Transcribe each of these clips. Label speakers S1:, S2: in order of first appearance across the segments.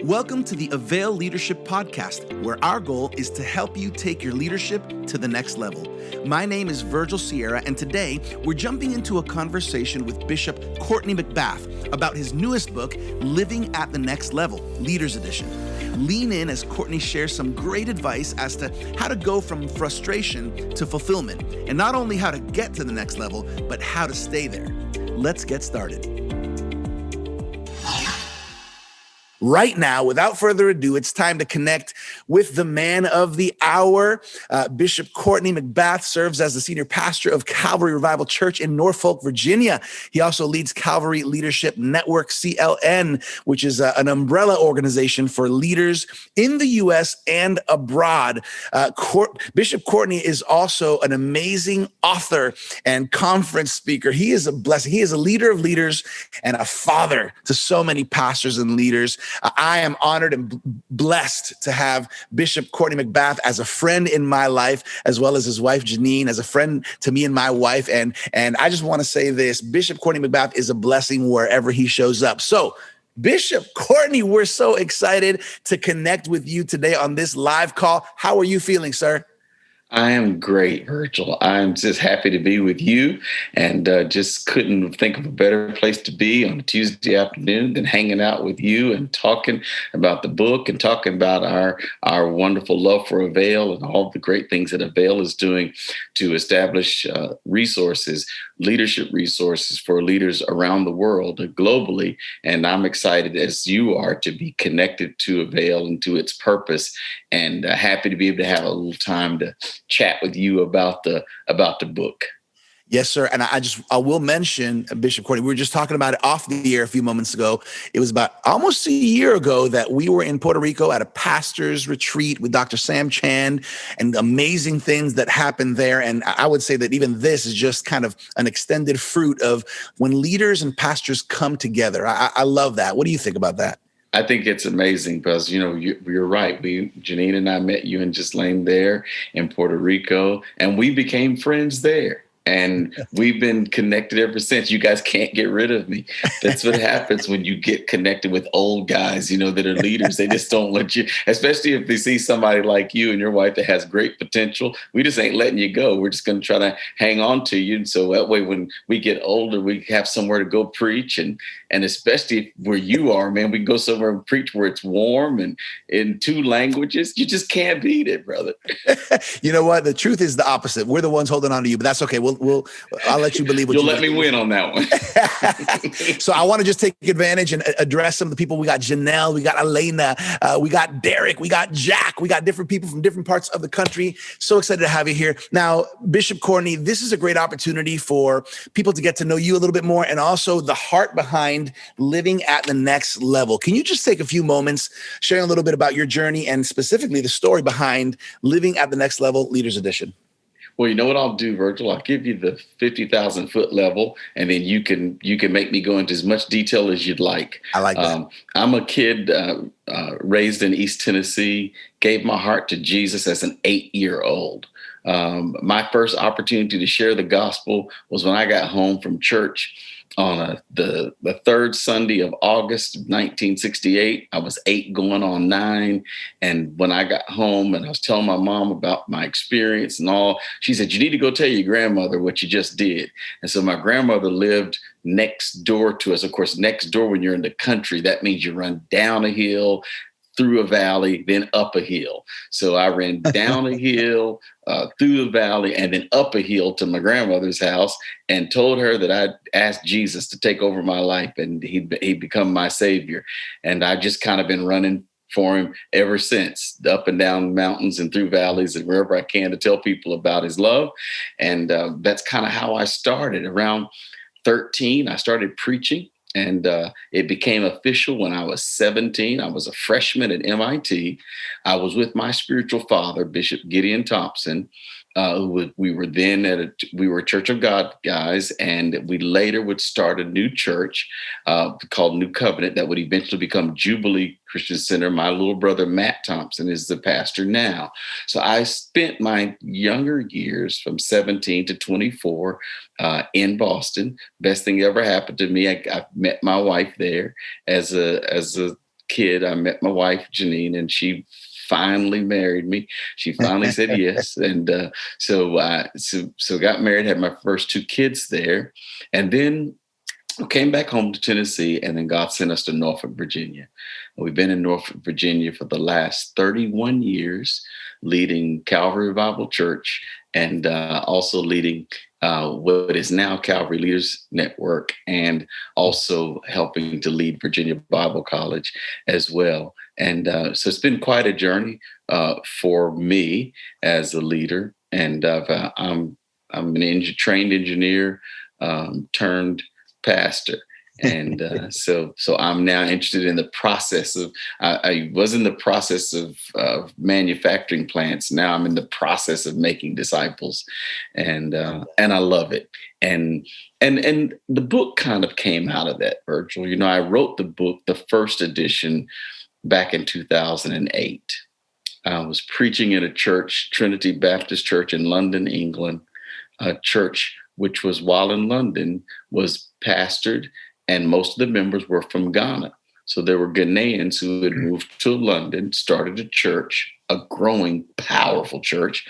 S1: Welcome to the Avail Leadership Podcast, where our goal is to help you take your leadership to the next level. My name is Virgil Sierra, and today we're jumping into a conversation with Bishop Courtney McBath about his newest book, Living at the Next Level, Leaders Edition. Lean in as Courtney shares some great advice as to how to go from frustration to fulfillment, and not only how to get to the next level, but how to stay there. Let's get started. Right now, without further ado, it's time to connect with the man of the hour. Bishop Courtney McBath serves as the senior pastor of Calvary Revival Church in Norfolk, Virginia. He also leads Calvary Leadership Network, CLN, which is an umbrella organization for leaders in the U.S. and abroad. Bishop Courtney is also an amazing author and conference speaker. He is a blessing. He is a leader of leaders and a father to so many pastors and leaders. I am honored and blessed to have Bishop Courtney McBath as a friend in my life, as well as his wife, Janine, as a friend to me and my wife. And I just want to say this, Bishop Courtney McBath is a blessing wherever he shows up. So Bishop Courtney, we're so excited to connect with you today on this live call. How are you feeling, sir?
S2: I am great, Virgil. I'm just happy to be with you and just couldn't think of a better place to be on a Tuesday afternoon than hanging out with you and talking about the book and talking about our wonderful love for Avail and all the great things that Avail is doing to establish leadership resources for leaders around the world globally. And I'm excited, as you are, to be connected to Avail and to its purpose, and happy to be able to have a little time to chat with you about the book.
S1: Yes, sir. And I will mention, Bishop Courtney, we were just talking about it off the air a few moments ago. It was about almost a year ago that we were in Puerto Rico at a pastor's retreat with Dr. Sam Chand, and amazing things that happened there. And I would say that even this is just kind of an extended fruit of when leaders and pastors come together. I love that. What do you think about that?
S2: I think it's amazing because, you're right. Janine and I met you and Ghislaine there in Puerto Rico, and we became friends there. And we've been connected ever since. You guys can't get rid of me. That's what happens when you get connected with old guys, that are leaders. They just don't let you, especially if they see somebody like you and your wife that has great potential. We just ain't letting you go. We're just going to try to hang on to you. And so that way, when we get older, we have somewhere to go preach. And especially where you are, man, we can go somewhere and preach where it's warm and in 2 languages. You just can't beat it, brother.
S1: You know what? The truth is the opposite. We're the ones holding on to you, but that's okay. I'll let you believe what
S2: you'll let me win on that
S1: one. So I want to just take advantage and address some of the people. We got Janelle, we got Elena, we got Derek, we got Jack, we got different people from different parts of the country. So excited to have you here. Now, Bishop Courtney, this is a great opportunity for people to get to know you a little bit more, and also the heart behind living at the next level. Can you just take a few moments sharing a little bit about your journey and specifically the story behind Living at the Next Level, Leaders Edition?
S2: Well, you know what I'll do, Virgil? I'll give you the 50,000 foot level, and then you can make me go into as much detail as you'd like.
S1: I like that.
S2: I'm a kid raised in East Tennessee, gave my heart to Jesus as an 8-year-old. My first opportunity to share the gospel was when I got home from church on the third Sunday of August of 1968. I was 8 going on 9. And when I got home and I was telling my mom about my experience and all, she said, "You need to go tell your grandmother what you just did." And so my grandmother lived next door to us. Of course, next door when you're in the country, that means you run down a hill, through a valley, then up a hill. So I ran down a hill, through the valley, and then up a hill to my grandmother's house and told her that I'd asked Jesus to take over my life and he'd become my savior. And I just kind of been running for him ever since, up and down mountains and through valleys and wherever I can to tell people about his love. And that's kind of how I started. Around 13, I started preaching. And it became official when I was 17. I was a freshman at MIT. I was with my spiritual father, Bishop Gideon Thompson. We were then we were Church of God guys, and we later would start a new church called New Covenant that would eventually become Jubilee Christian Center. My little brother, Matt Thompson, is the pastor now. So I spent my younger years from 17 to 24 in Boston. Best thing ever happened to me. I met my wife there as a kid, I met my wife, Janine, and she finally married me. She finally said yes. And so got married, had my first two kids there. And then came back home to Tennessee, and then God sent us to Norfolk, Virginia. We've been in Norfolk, Virginia for the last 31 years, leading Calvary Revival Church and also leading what is now Calvary Leadership Network, and also helping to lead Virginia Bible College as well. And so it's been quite a journey for me as a leader. And I'm an trained engineer turned pastor. And so I'm now interested in the process of, I was in the process of manufacturing plants. Now I'm in the process of making disciples, and I love it. And the book kind of came out of that, Virgil. You know, I wrote the book, the first edition, back in 2008. I was preaching at a church, Trinity Baptist Church in London, England, a church which was, while in London, was pastored, and most of the members were from Ghana. So there were Ghanaians who had moved to London, started a church, a growing, powerful church.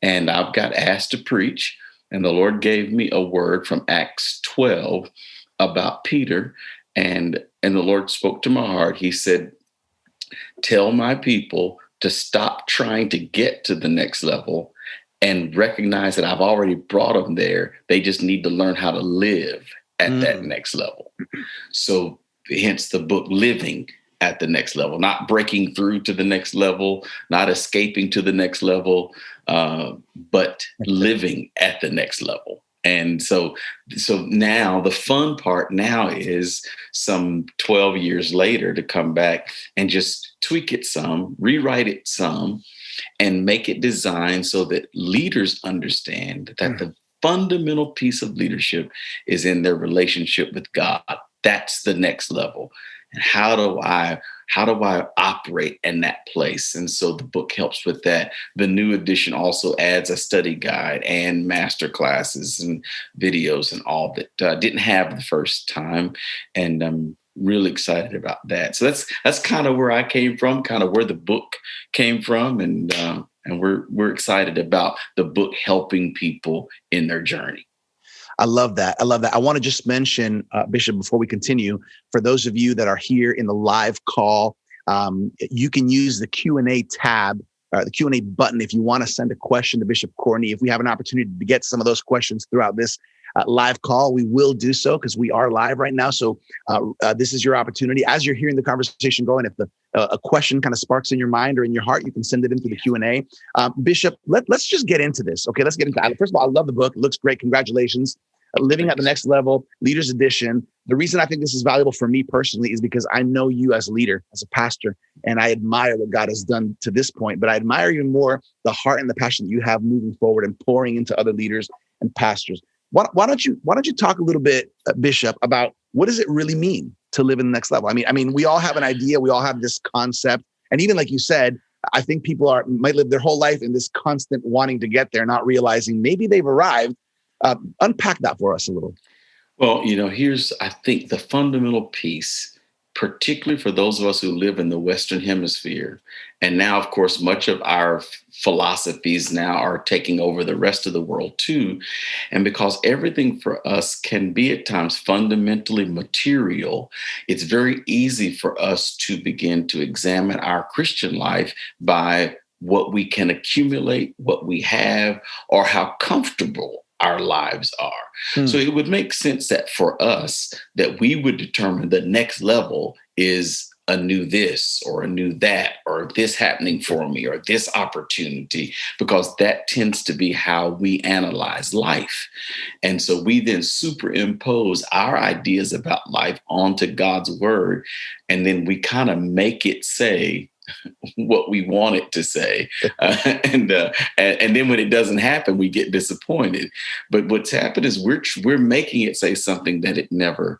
S2: And I got asked to preach, and the Lord gave me a word from Acts 12 about Peter. And the Lord spoke to my heart. He said, tell my people to stop trying to get to the next level and recognize that I've already brought them there. They just need to learn how to live at that next level. So hence the book, Living at the Next Level, not breaking through to the next level, not escaping to the next level, but living at the next level. And so now the fun part now is some 12 years later to come back and just tweak it some, rewrite it some, and make it designed so that leaders understand that the fundamental piece of leadership is in their relationship with God. That's the next level. And how do I operate in that place? And so the book helps with that. The new edition also adds a study guide and master classes and videos and all that I didn't have the first time. And I'm really excited about that. So that's kind of where I came from, kind of where the book came from. And we're excited about the book helping people in their journey.
S1: I love that. I want to just mention, Bishop, before we continue, for those of you that are here in the live call, you can use the Q&A tab, the Q&A button, if you want to send a question to Bishop Courtney. If we have an opportunity to get some of those questions throughout this live call, we will do so because we are live right now. So this is your opportunity. As you're hearing the conversation going, if a question kind of sparks in your mind or in your heart, you can send it into the Q&A. Bishop, let's just get into this. Okay, let's get into it. First of all, I love the book. It looks great. Congratulations. Living at the Next Level, Leaders Edition. The reason I think this is valuable for me personally is because I know you as a leader, as a pastor, and I admire what God has done to this point. But I admire even more the heart and the passion that you have moving forward and pouring into other leaders and pastors. Why don't you talk a little bit, Bishop, about what does it really mean to live in the next level? I mean, we all have an idea, we all have this concept, and even like you said, I think people might live their whole life in this constant wanting to get there, not realizing maybe they've arrived. Unpack that for us a little.
S2: Well, here's, I think, the fundamental piece, particularly for those of us who live in the Western Hemisphere. And now, of course, much of our philosophies now are taking over the rest of the world too. And because everything for us can be at times fundamentally material, it's very easy for us to begin to examine our Christian life by what we can accumulate, what we have, or how comfortable our lives are. So it would make sense that for us, that we would determine the next level is a new this or a new that, or this happening for me, or this opportunity, because that tends to be how we analyze life. And so we then superimpose our ideas about life onto God's word, and then we kind of make it say what we want it to say. And then when it doesn't happen, we get disappointed. But what's happened is we're making it say something that it never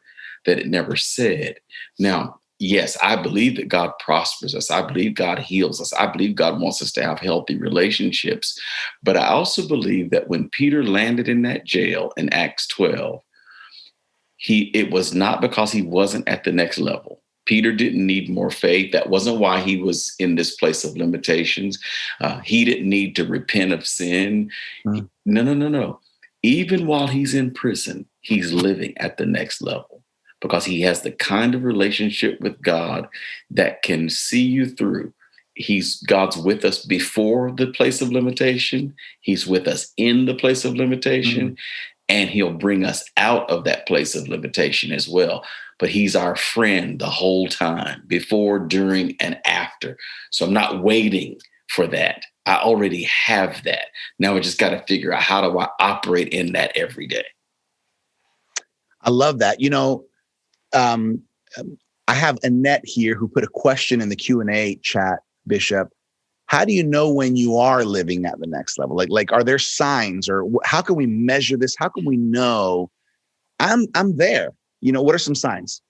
S2: said. Now, yes, I believe that God prospers us. I believe God heals us. I believe God wants us to have healthy relationships. But I also believe that when Peter landed in that jail in Acts 12, it was not because he wasn't at the next level. Peter didn't need more faith. That wasn't why he was in this place of limitations. He didn't need to repent of sin. No. Even while he's in prison, he's living at the next level because he has the kind of relationship with God that can see you through. God's with us before the place of limitation. He's with us in the place of limitation, and he'll bring us out of that place of limitation as well. But he's our friend the whole time, before, during, and after. So I'm not waiting for that. I already have that. Now I just got to figure out, how do I operate in that every day?
S1: I love that. I have Annette here who put a question in the Q&A chat, Bishop. How do you know when you are living at the next level? Like, are there signs, or how can we measure this? How can we know I'm there? What are some signs?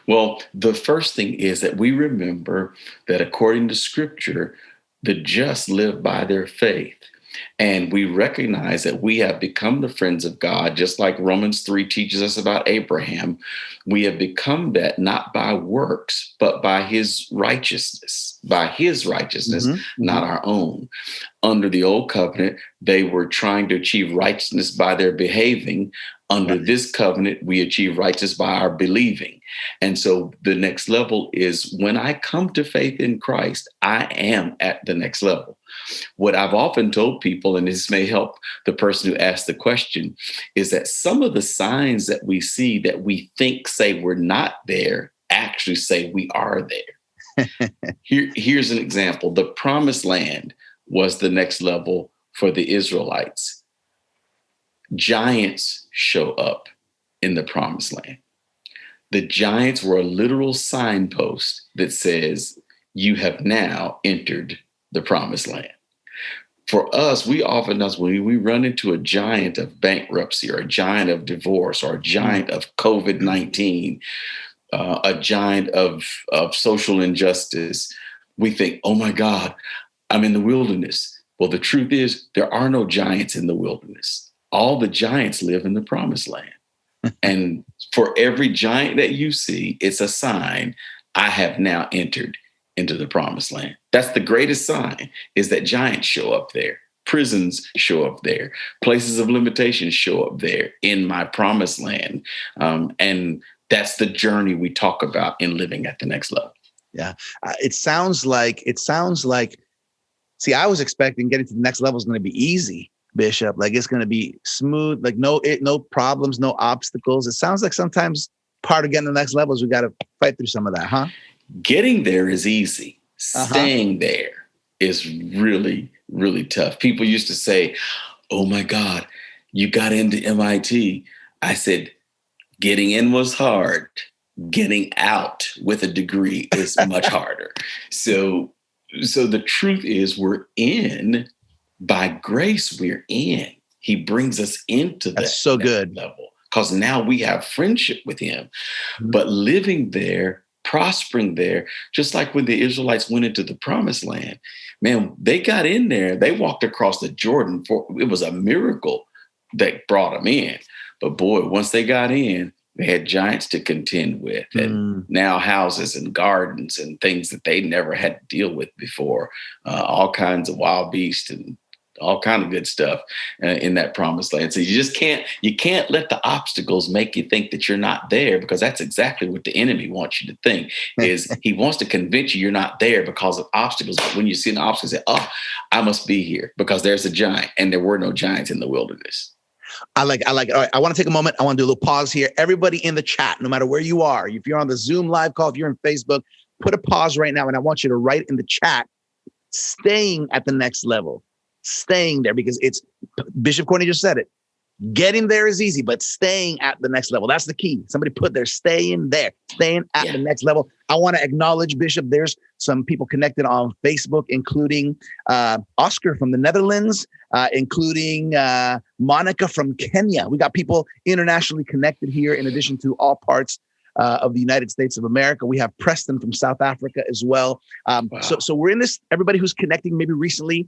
S2: Well, the first thing is that we remember that according to Scripture, the just live by their faith. And we recognize that we have become the friends of God, just like Romans 3 teaches us about Abraham. We have become that not by works, but by his righteousness, not our own. Under the old covenant, they were trying to achieve righteousness by their behaving. Under this covenant, we achieve righteousness by our believing. And so the next level is when I come to faith in Christ, I am at the next level. What I've often told people, and this may help the person who asked the question, is that some of the signs that we see that we think say we're not there actually say we are there. Here's an example. The promised land was the next level for the Israelites. Giants show up in the promised land. The giants were a literal signpost that says, you have now entered the promised land. For us, we often, when we run into a giant of bankruptcy or a giant of divorce or a giant of COVID-19, a giant of social injustice, we think, oh my God, I'm in the wilderness. Well, the truth is there are no giants in the wilderness. All the giants live in the promised land. And for every giant that you see, it's a sign, I have now entered into the promised land. That's the greatest sign, is that giants show up there. Prisons show up there. Places of limitation show up there in my promised land. And that's the journey we talk about in living at the next level.
S1: Yeah. It sounds like, see, I was expecting getting to the next level is going to be easy, Bishop. Like, it's going to be smooth, like no problems, no obstacles. It sounds like sometimes part of getting to the next level is we got to fight through some of that, huh?
S2: Getting there is easy. Staying there is really, really tough. People used to say, oh my God, you got into MIT. I said, getting in was hard. Getting out with a degree is much harder. So the truth is, we're in by grace. We're in. He brings us into that.
S1: That's so good.
S2: Level, because now we have friendship with him. But living there, prospering there, just like when the Israelites went into the promised land, man, they got in there. They walked across the Jordan. It was a miracle that brought them in. But boy, once they got in, they had giants to contend with, and now houses and gardens and things that they never had to deal with before, all kinds of wild beasts and all kind of good stuff in that promised land. So you can't let the obstacles make you think that you're not there, because that's exactly what the enemy wants you to think. Is he wants to convince you you're not there because of obstacles. But when you see an obstacle, say, oh, I must be here because there's a giant, and there were no giants in the wilderness.
S1: I like it. All right, I want to take a moment. I want to do a little pause here. Everybody in the chat, no matter where you are, if you're on the Zoom live call, if you're on Facebook, put a pause right now. And I want you to write in the chat, staying at the next level, staying there, because it's, Bishop Courtney just said it. Getting there is easy, but staying at the next level, that's the key. Somebody put there, staying there, staying at the next level. I want to acknowledge, Bishop, there's some people connected on Facebook, including Oscar from the Netherlands, including Monica from Kenya. We got people internationally connected here, in addition to all parts of the United States of America. We have Preston from South Africa as well. Wow. So we're in this, everybody who's connecting maybe recently,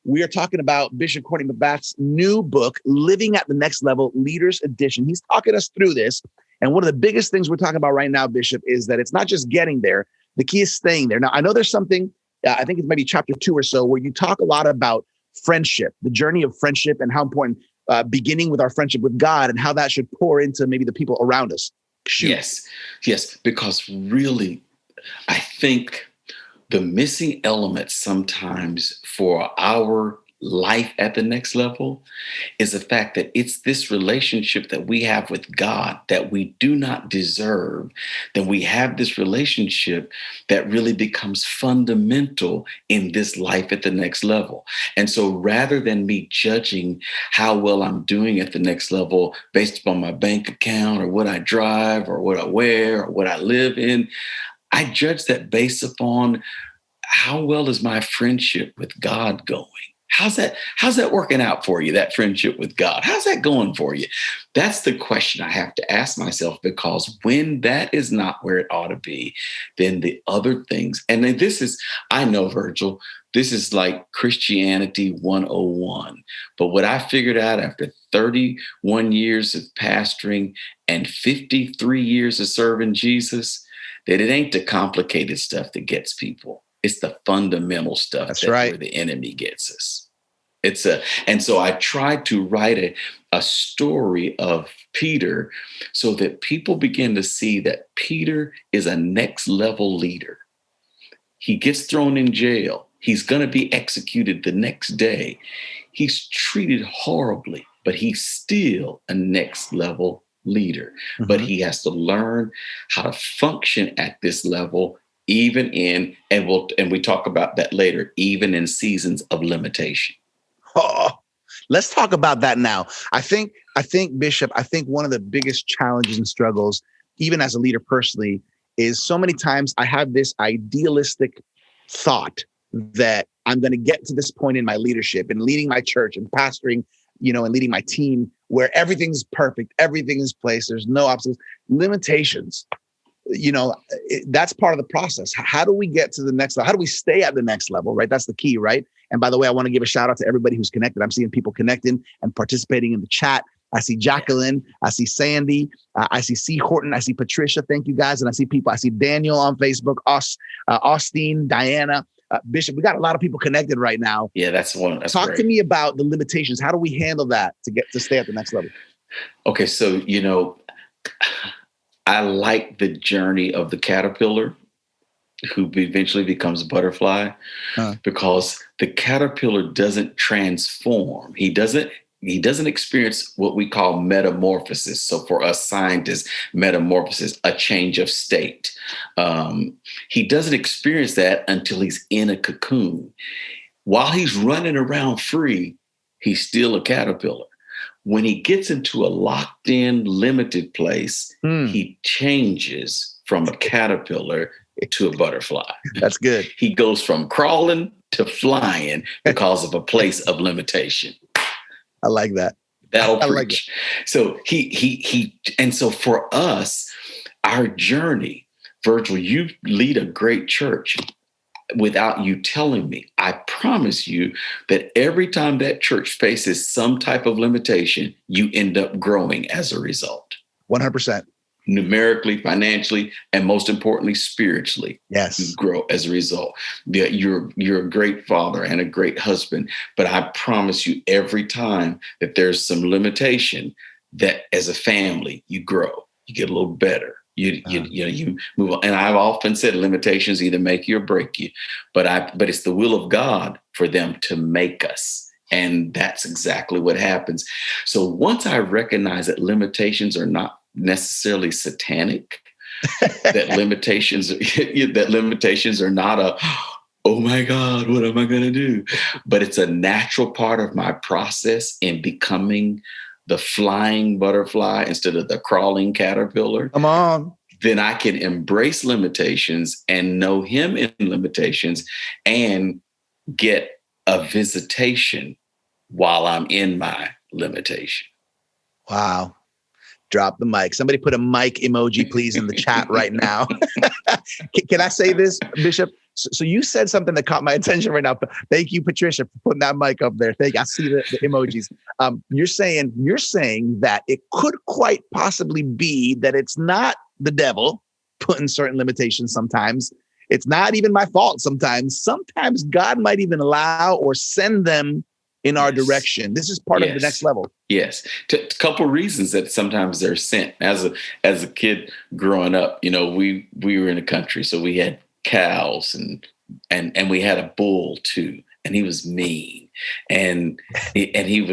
S1: we are talking about Bishop Courtney McBath's new book, Living at the Next Level, Leaders Edition. He's talking us through this. And one of the biggest things we're talking about right now, Bishop, is that it's not just getting there. The key is staying there. Now, I know there's something, I think it's maybe chapter 2 or so, where you talk a lot about friendship, the journey of friendship, and how important beginning with our friendship with God and how that should pour into maybe the people around us. Shoot.
S2: Yes, because really, I think the missing element sometimes for our life at the next level is the fact that it's this relationship that we have with God that we do not deserve. Then we have this relationship that really becomes fundamental in this life at the next level. And so rather than me judging how well I'm doing at the next level based upon my bank account or what I drive or what I wear or what I live in, I judge that based upon how well is my friendship with God going? How's that working out for you, that friendship with God? How's that going for you? That's the question I have to ask myself, because when that is not where it ought to be, then the other things, and then this is, I know, Virgil, this is like Christianity 101. But what I figured out after 31 years of pastoring and 53 years of serving Jesus, that it ain't the complicated stuff that gets people. It's the fundamental stuff
S1: that's right,
S2: where the enemy gets us. And so I tried to write a story of Peter so that people begin to see that Peter is a next level leader. He gets thrown in jail. He's going to be executed the next day. He's treated horribly, but he's still a next level leader. Mm-hmm. But he has to learn how to function at this level, even in, and we talk about that later, even in seasons of limitation.
S1: Oh, let's talk about that now. I think, Bishop, one of the biggest challenges and struggles, even as a leader personally, is so many times I have this idealistic thought that I'm going to get to this point in my leadership and leading my church and pastoring, and leading my team where everything's perfect, everything is placed, there's no obstacles, limitations. That's part of the process. How do we get to the next level? How do we stay at the next level, right? That's the key, right? And by the way, I want to give a shout out to everybody who's connected. I'm seeing people connecting and participating in the chat. I see Jacqueline, I see Sandy, I see C. Horton, I see Patricia. Thank you guys. And I see people, I see Daniel on Facebook, Austin, Diana, Bishop. We got a lot of people connected right now.
S2: Yeah, that's one. That's
S1: Talk
S2: great.
S1: to me about the limitations. How do we handle that to stay at the next level?
S2: Okay, so, I like the journey of the caterpillar who eventually becomes a butterfly, because the caterpillar doesn't transform. He doesn't experience what we call metamorphosis. So for us scientists, metamorphosis, a change of state. He doesn't experience that until he's in a cocoon. While he's running around free, he's still a caterpillar. When he gets into a locked-in, limited place, he changes from a caterpillar to a butterfly.
S1: That's good.
S2: He goes from crawling to flying because of a place of limitation.
S1: I like that.
S2: That'll preach. Like so and so for us, our journey, Virgil, you lead a great church. Without you telling me, I promise you that every time that church faces some type of limitation, you end up growing as a result.
S1: 100%.
S2: Numerically, financially, and most importantly, spiritually.
S1: Yes.
S2: You grow as a result. You're a great father and a great husband, but I promise you every time that there's some limitation, that as a family, you grow, you get a little better. You move on. And I've often said limitations either make you or break you, but it's the will of God for them to make us. And that's exactly what happens. So once I recognize that limitations are not necessarily satanic, that limitations are not oh my God, what am I going to do? But it's a natural part of my process in becoming the flying butterfly instead of the crawling caterpillar.
S1: Come on.
S2: Then I can embrace limitations and know him in limitations and get a visitation while I'm in my limitation.
S1: Wow. Drop the mic. Somebody put a mic emoji, please, in the chat right now. Can I say this, Bishop? So you said something that caught my attention right now. Thank you, Patricia, for putting that mic up there. Thank you. I see the emojis. You're saying that it could quite possibly be that it's not the devil putting certain limitations sometimes. It's not even my fault sometimes. Sometimes God might even allow or send them in our direction. This is part of the next level.
S2: Yes. A couple of reasons that sometimes they're sent. As a kid growing up, we were in the country, so we had cows and we had a bull too, and he was mean, and it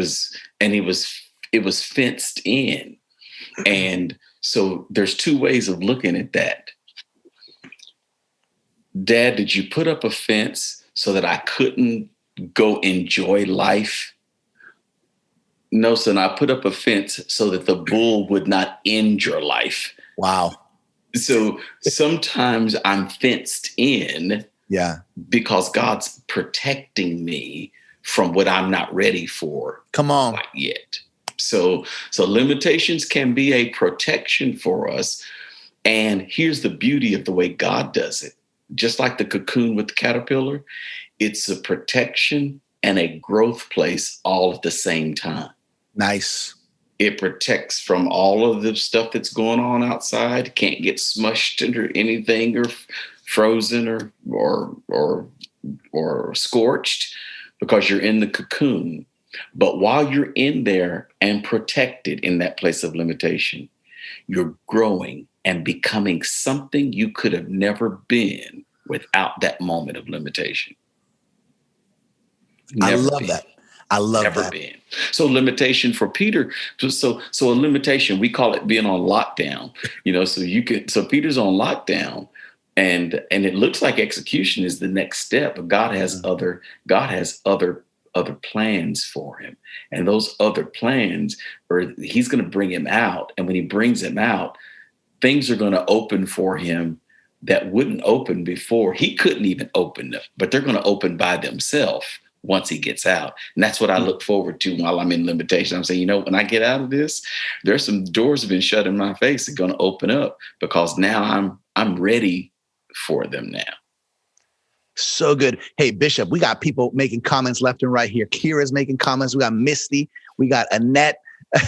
S2: was fenced in. And so there's two ways of looking at that. Dad, did you put up a fence so that I couldn't go enjoy life? No, son, I put up a fence so that the bull would not end your life.
S1: Wow.
S2: So sometimes I'm fenced in because God's protecting me from what I'm not ready for.
S1: Come on.
S2: Quite yet. So limitations can be a protection for us. And here's the beauty of the way God does it. Just like the cocoon with the caterpillar, it's a protection and a growth place all at the same time.
S1: Nice.
S2: It protects from all of the stuff that's going on outside. Can't get smushed under anything or frozen or scorched because you're in the cocoon. But while you're in there and protected in that place of limitation, you're growing and becoming something you could have never been without that moment of limitation.
S1: I love that.
S2: Never been. So limitation for Peter. So a limitation, we call it being on lockdown. So Peter's on lockdown, and it looks like execution is the next step. But God has other plans for him, and those other plans he's going to bring him out. And when he brings him out, things are going to open for him that wouldn't open before. He couldn't even open them, but they're going to open by themselves once he gets out. And that's what I look forward to while I'm in limitation. I'm saying, when I get out of this, there's some doors have been shut in my face that are going to open up because now I'm ready for them now.
S1: So good. Hey, Bishop, we got people making comments left and right here. Kira's making comments. We got Misty. We got Annette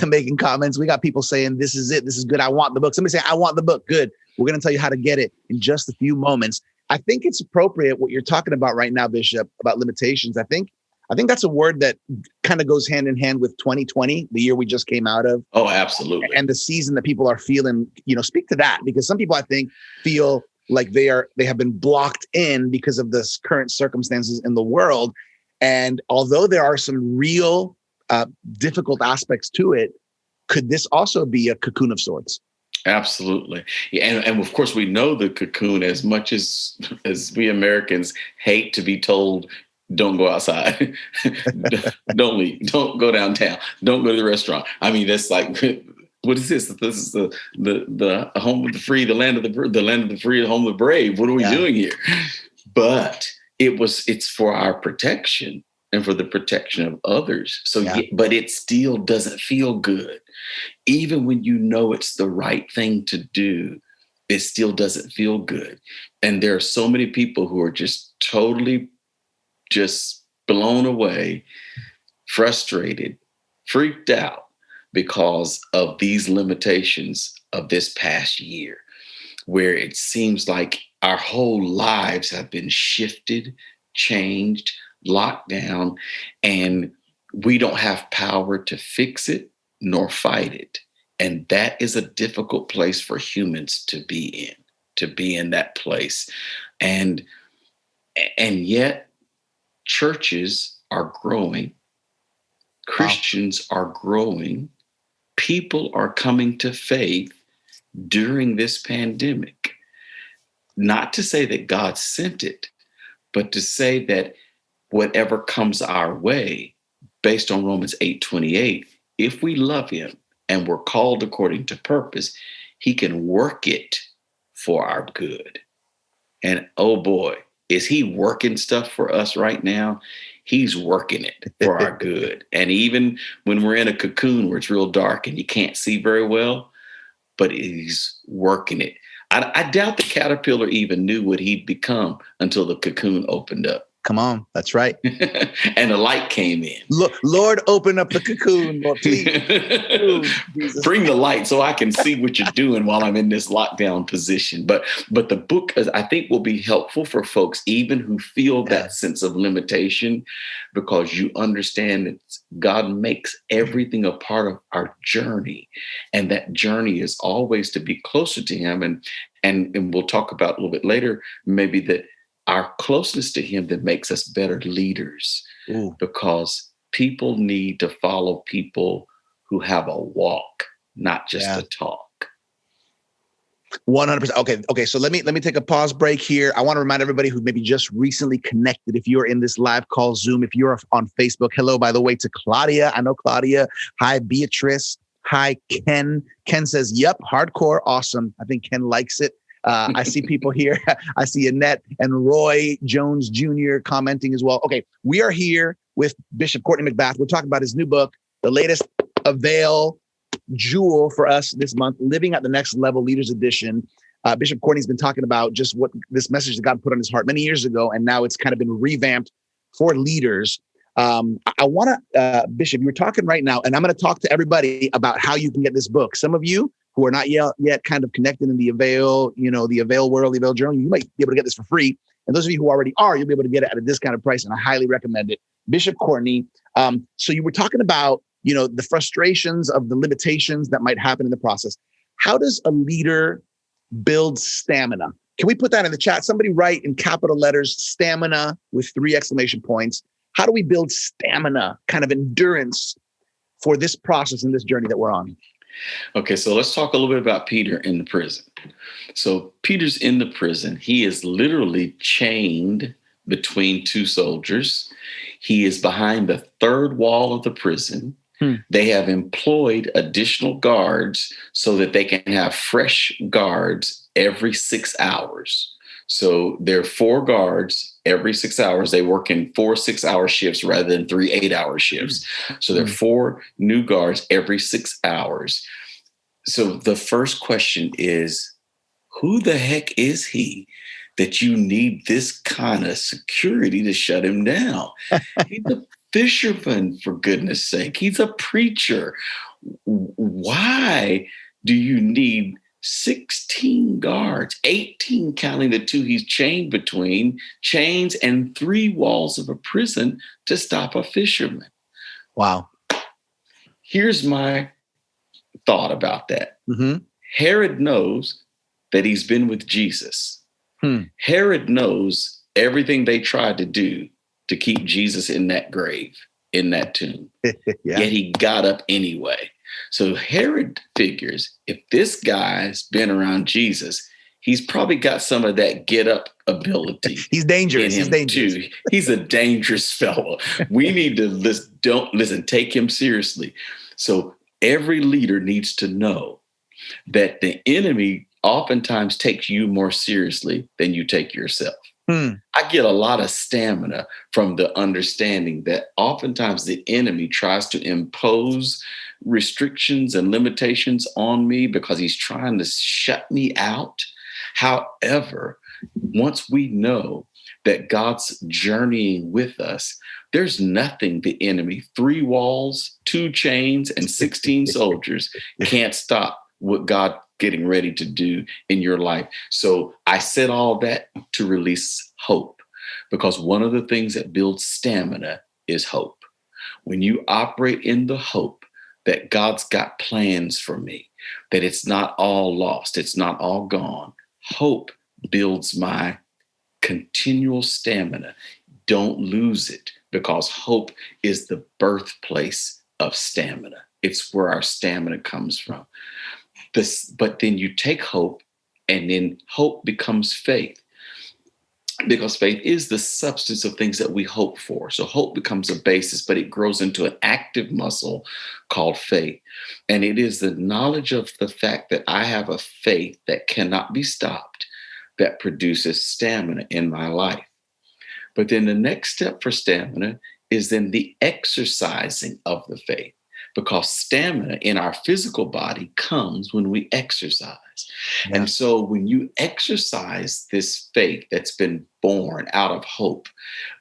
S1: making comments. We got people saying, this is it. This is good. I want the book. Somebody say, I want the book. Good. We're going to tell you how to get it in just a few moments. I think it's appropriate what you're talking about right now, Bishop, about limitations. I think that's a word that kind of goes hand in hand with 2020, the year we just came out of.
S2: Oh, absolutely.
S1: And the season that people are feeling, speak to that, because some people I think feel like they have been blocked in because of the current circumstances in the world. And although there are some real difficult aspects to it, could this also be a cocoon of sorts?
S2: Absolutely. Yeah, and of course, we know the cocoon as much as we Americans hate to be told, don't go outside, don't leave, don't go downtown, don't go to the restaurant. I mean, that's like, what is this? This is the home of the free, the land of the free, the home of the brave. What are we doing here? But it's for our protection and for the protection of others. So, but it still doesn't feel good. Even when it's the right thing to do, it still doesn't feel good. And there are so many people who are just totally just blown away, frustrated, freaked out because of these limitations of this past year, where it seems like our whole lives have been shifted, changed, locked down, and we don't have power to fix it nor fight it. And that is a difficult place for humans to be in that place. And yet churches are growing, Christians are growing, people are coming to faith during this pandemic. Not to say that God sent it, but to say that whatever comes our way, based on Romans 8:28, if we love him and we're called according to purpose, he can work it for our good. And oh boy, is he working stuff for us right now? He's working it for our good. And even when we're in a cocoon where it's real dark and you can't see very well, but he's working it. I doubt the caterpillar even knew what he'd become until the cocoon opened up.
S1: Come on. That's right.
S2: And the light came in.
S1: Look, Lord, open up the cocoon, Lord, please. Ooh, Jesus.
S2: Bring the light so I can see what you're doing while I'm in this lockdown position. But the book, I think, will be helpful for folks, even who feel that sense of limitation, because you understand that God makes everything a part of our journey. And that journey is always to be closer to him. And we'll talk about a little bit later, maybe that our closeness to him that makes us better leaders. Ooh. Because people need to follow people who have a walk, not just a talk.
S1: 100%. Okay. So let me take a pause break here. I want to remind everybody who maybe just recently connected. If you're in this live call Zoom, if you're on Facebook, hello, by the way, to Claudia. I know Claudia. Hi, Beatrice. Hi, Ken. Ken says, yep, hardcore. Awesome. I think Ken likes it. I see people here. I see Annette and Roy Jones Jr. commenting as well. Okay, we are here with Bishop Courtney McBath. We're talking about his new book, the latest Avail jewel for us this month, Living at the Next Level, Leaders Edition. Bishop Courtney's been talking about just what this message that God put on his heart many years ago, and now it's kind of been revamped for leaders. I want to, Bishop, you're talking right now, and I'm going to talk to everybody about how you can get this book. Some of you who are not yet kind of connected in the Avail, the Avail world, the Avail journey, you might be able to get this for free. And those of you who already are, you'll be able to get it at a discounted price, and I highly recommend it. Bishop Courtney, so you were talking about, the frustrations of the limitations that might happen in the process. How does a leader build stamina? Can we put that in the chat? Somebody write in capital letters, stamina with 3 exclamation points. How do we build stamina, kind of endurance for this process and this journey that we're on?
S2: Okay, so let's talk a little bit about Peter in the prison. So Peter's in the prison. He is literally chained between 2 soldiers. He is behind the 3rd wall of the prison. They have employed additional guards so that they can have fresh guards every 6 hours. So there are 4 guards every 6 hours. They work in 4 6-hour shifts rather than 3 8-hour shifts. So there are 4 new guards every 6 hours. So the first question is, who the heck is he that you need this kind of security to shut him down? He's a fisherman, for goodness sake. He's a preacher. Why do you need 16 guards, 18 counting the 2 he's chained between, chains and 3 walls of a prison to stop a fisherman?
S1: Wow.
S2: Here's my thought about that. Herod knows that he's been with Jesus. Herod knows everything they tried to do to keep Jesus in that grave, in that tomb. Yet he got up anyway. So Herod figures if this guy's been around Jesus, he's probably got some of that get up ability.
S1: He's dangerous.
S2: He's dangerous. Too. He's a dangerous fellow. We need to take him seriously. So every leader needs to know that the enemy oftentimes takes you more seriously than you take yourself. I get a lot of stamina from the understanding that oftentimes the enemy tries to impose restrictions and limitations on me because he's trying to shut me out. However, once we know that God's journeying with us, there's nothing the enemy, 3 walls, 2 chains, and 16 soldiers can't stop what God getting ready to do in your life. So I said all that to release hope, because one of the things that builds stamina is hope. When you operate in the hope that God's got plans for me, that it's not all lost, it's not all gone, hope builds my continual stamina. Don't lose it, because hope is the birthplace of stamina. It's where our stamina comes from. But then you take hope, and then hope becomes faith, because faith is the substance of things that we hope for. So hope becomes a basis, but it grows into an active muscle called faith. And it is the knowledge of the fact that I have a faith that cannot be stopped that produces stamina in my life. But then the next step for stamina is then the exercising of the faith. because stamina in our physical body comes when we exercise.
S1: Yeah.
S2: And so when you exercise this faith that's been born out of hope,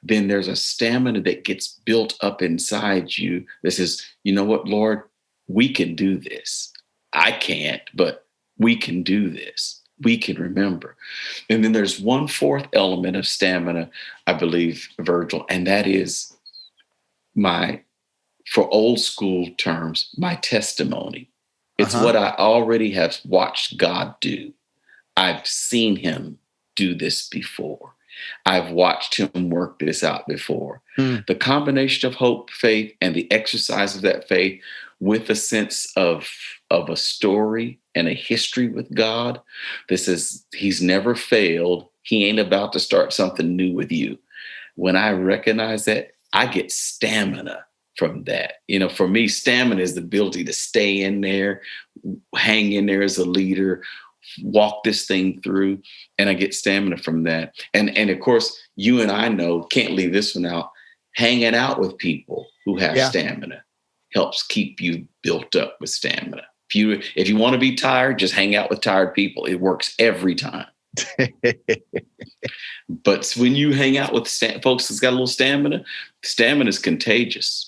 S2: then there's a stamina that gets built up inside you that says, you know what, Lord, we can do this. I can't, but we can do this. We can remember. And then there's one fourth element of stamina, I believe, Virgil, and that is for old school terms, my testimony. It's what I already have watched God do. I've seen him do this before. I've watched him work this out before. The combination of hope, faith, and the exercise of that faith with a sense of a story and a history with God. This is, he's never failed. He ain't about to start something new with you. When I recognize that, I get stamina from that. For me, stamina is the ability to stay in there, hang in there as a leader, walk this thing through, and I get stamina from that. And of course, you and I know, can't leave this one out, hanging out with people who have stamina helps keep you built up with stamina. If you want to be tired, just hang out with tired people. It works every time. But when you hang out with folks that's got a little stamina is contagious.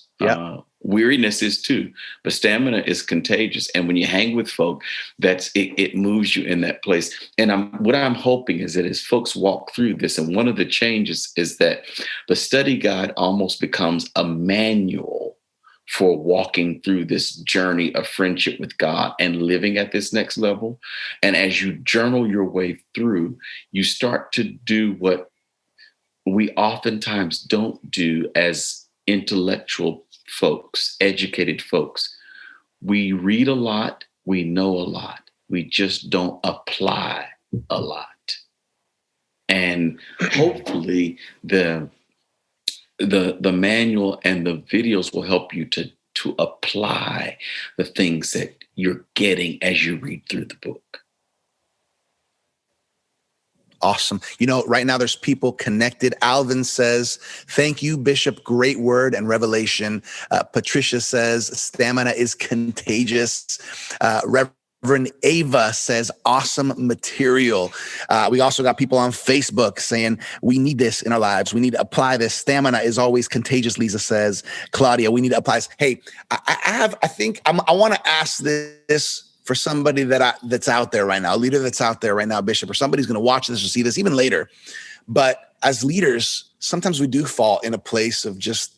S2: Weariness is too, but stamina is contagious. And when you hang with folk, it moves you in that place. And what I'm hoping is that as folks walk through this, and one of the changes is that the study guide almost becomes a manual for walking through this journey of friendship with God and living at this next level. And as you journal your way through, you start to do what we oftentimes don't do as intellectual folks, educated folks. We read a lot, we know a lot, we just don't apply a lot. And hopefully the manual and the videos will help you to apply the things that you're getting as you read through the book.
S1: Awesome. Right now there's people connected. Alvin says, thank you, Bishop. Great word and revelation. Patricia says, stamina is contagious. Reverend Ava says, awesome material. We also got people on Facebook saying, we need this in our lives. We need to apply this. Stamina is always contagious, Lisa says. Claudia, we need to apply this. Hey, I want to ask this for somebody that's out there right now, a leader that's out there right now, Bishop, or somebody's going to watch this or see this even later. But as leaders, sometimes we do fall in a place of just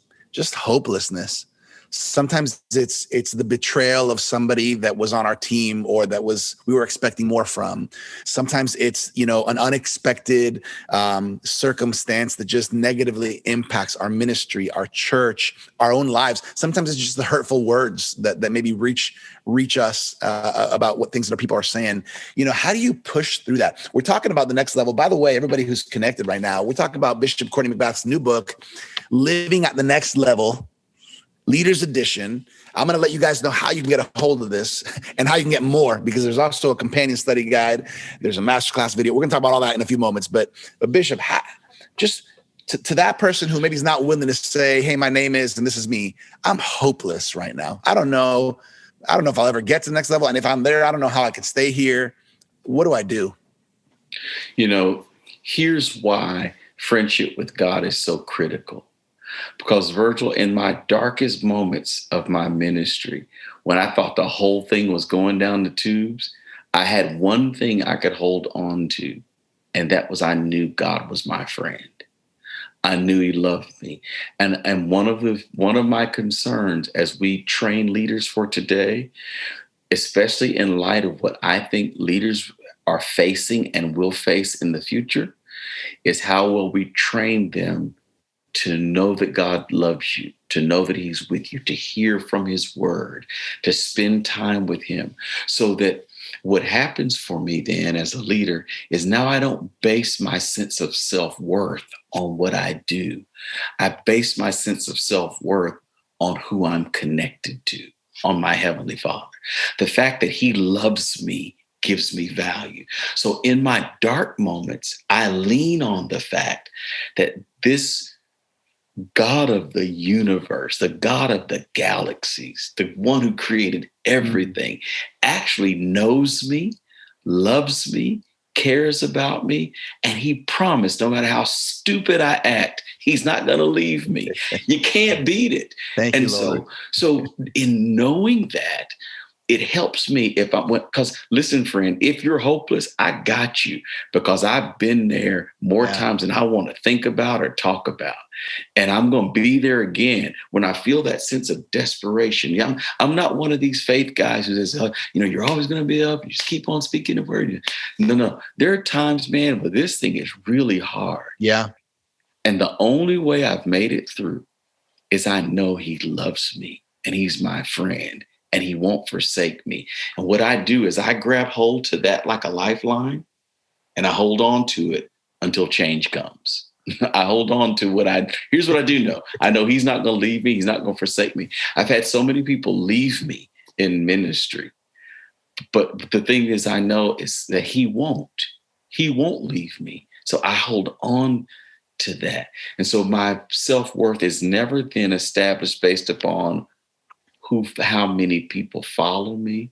S1: hopelessness. Sometimes it's the betrayal of somebody that was on our team or we were expecting more from. Sometimes it's, an unexpected circumstance that just negatively impacts our ministry, our church, our own lives. Sometimes it's just the hurtful words that maybe reach us about what things that people are saying. How do you push through that? We're talking about the next level. By the way, everybody who's connected right now, we're talking about Bishop Courtney McBath's new book, Living at the Next Level, Leaders Edition. I'm going to let you guys know how you can get a hold of this and how you can get more, because there's also a companion study guide. There's a masterclass video. We're going to talk about all that in a few moments. But Bishop, just to that person who maybe is not willing to say, hey, my name is, and this is me, I'm hopeless right now. I don't know if I'll ever get to the next level. And if I'm there, I don't know how I can stay here. What do I do?
S2: Here's why friendship with God is so critical. Because Virgil, in my darkest moments of my ministry, when I thought the whole thing was going down the tubes, I had one thing I could hold on to, and that was I knew God was my friend. I knew he loved me. And one of my concerns as we train leaders for today, especially in light of what I think leaders are facing and will face in the future, is how will we train them to know that God loves you, to know that he's with you, to hear from his word, to spend time with him. So that what happens for me then as a leader is now I don't base my sense of self-worth on what I do. I base my sense of self-worth on who I'm connected to, on my Heavenly Father. The fact that he loves me gives me value. So in my dark moments, I lean on the fact that this God of the universe, the God of the galaxies, the one who created everything, actually knows me, loves me, cares about me, and he promised no matter how stupid I act, he's not going to leave me. You can't beat it.
S1: Thank you,
S2: And
S1: Lord.
S2: so in knowing that, it helps me if I went, because listen, friend, if you're hopeless, I got you, because I've been there more times than I want to think about or talk about. And I'm going to be there again when I feel that sense of desperation. Yeah, I'm not one of these faith guys who says, you're always going to be up. You just keep on speaking the word. No. There are times, man, where this thing is really hard.
S1: Yeah.
S2: And the only way I've made it through is I know he loves me and he's my friend and he won't forsake me. And what I do is I grab hold to that like a lifeline and I hold on to it until change comes. I hold on to here's what I do know. I know he's not going to leave me. He's not going to forsake me. I've had so many people leave me in ministry, but the thing is, I know is that he won't leave me. So I hold on to that. And so my self-worth is never then established based upon how many people follow me,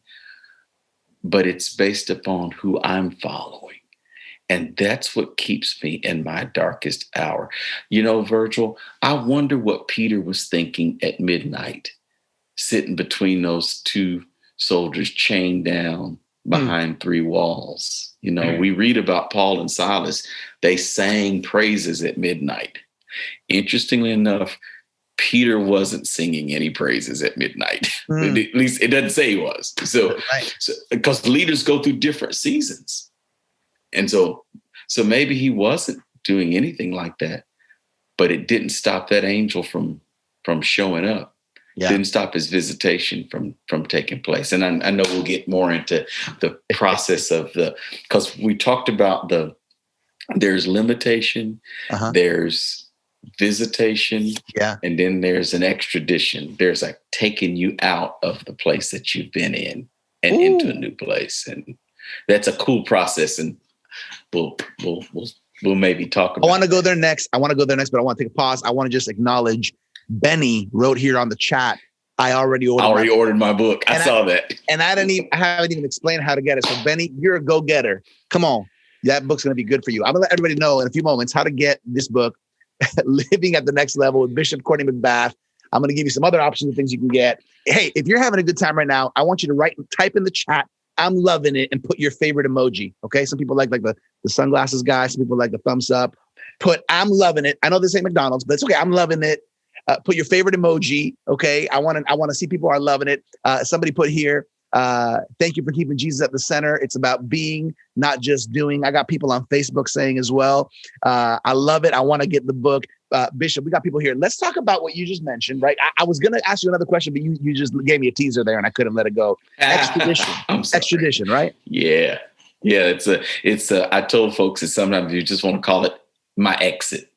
S2: but it's based upon who I'm following. And that's what keeps me in my darkest hour. Virgil, I wonder what Peter was thinking at midnight, sitting between those two soldiers chained down behind three walls. We read about Paul and Silas. They sang praises at midnight. Interestingly enough, Peter wasn't singing any praises at midnight. At least it doesn't say he was. So because leaders go through different seasons. And so maybe he wasn't doing anything like that, but it didn't stop that angel from showing up. Yeah. Didn't stop his visitation from taking place. And I know we'll get more into the process of because we talked about there's limitation, there's visitation, and then there's an extradition. There's like taking you out of the place that you've been in and into a new place. And that's a cool process. And we'll maybe talk about
S1: I want to go there next, but I want to take a pause. I want to just acknowledge Benny wrote here on the chat, I already ordered my book.
S2: I saw that.
S1: And I haven't even explained how to get it. So Benny, you're a go-getter. Come on. That book's going to be good for you. I'm going to let everybody know in a few moments how to get this book, Living at the Next Level with Bishop Courtney McBath. I'm going to give you some other options of things you can get. Hey, if you're having a good time right now, I want you to type in the chat, I'm loving it, and put your favorite emoji. Okay. Some people like the sunglasses guy. Some people like the thumbs up. Put, I'm loving it. I know this ain't McDonald's, but it's okay. I'm loving it. Put your favorite emoji. Okay. I want to see people are loving it. Somebody put here, thank you for keeping Jesus at the center. It's about being, not just doing. I got people on Facebook saying as well, I love it. I want to get the book. Bishop, we got people here. Let's talk about what you just mentioned, right? I was going to ask you another question, but you just gave me a teaser there and I couldn't let it go. Extradition, right?
S2: Yeah. Yeah. I told folks that sometimes you just want to call it my exit,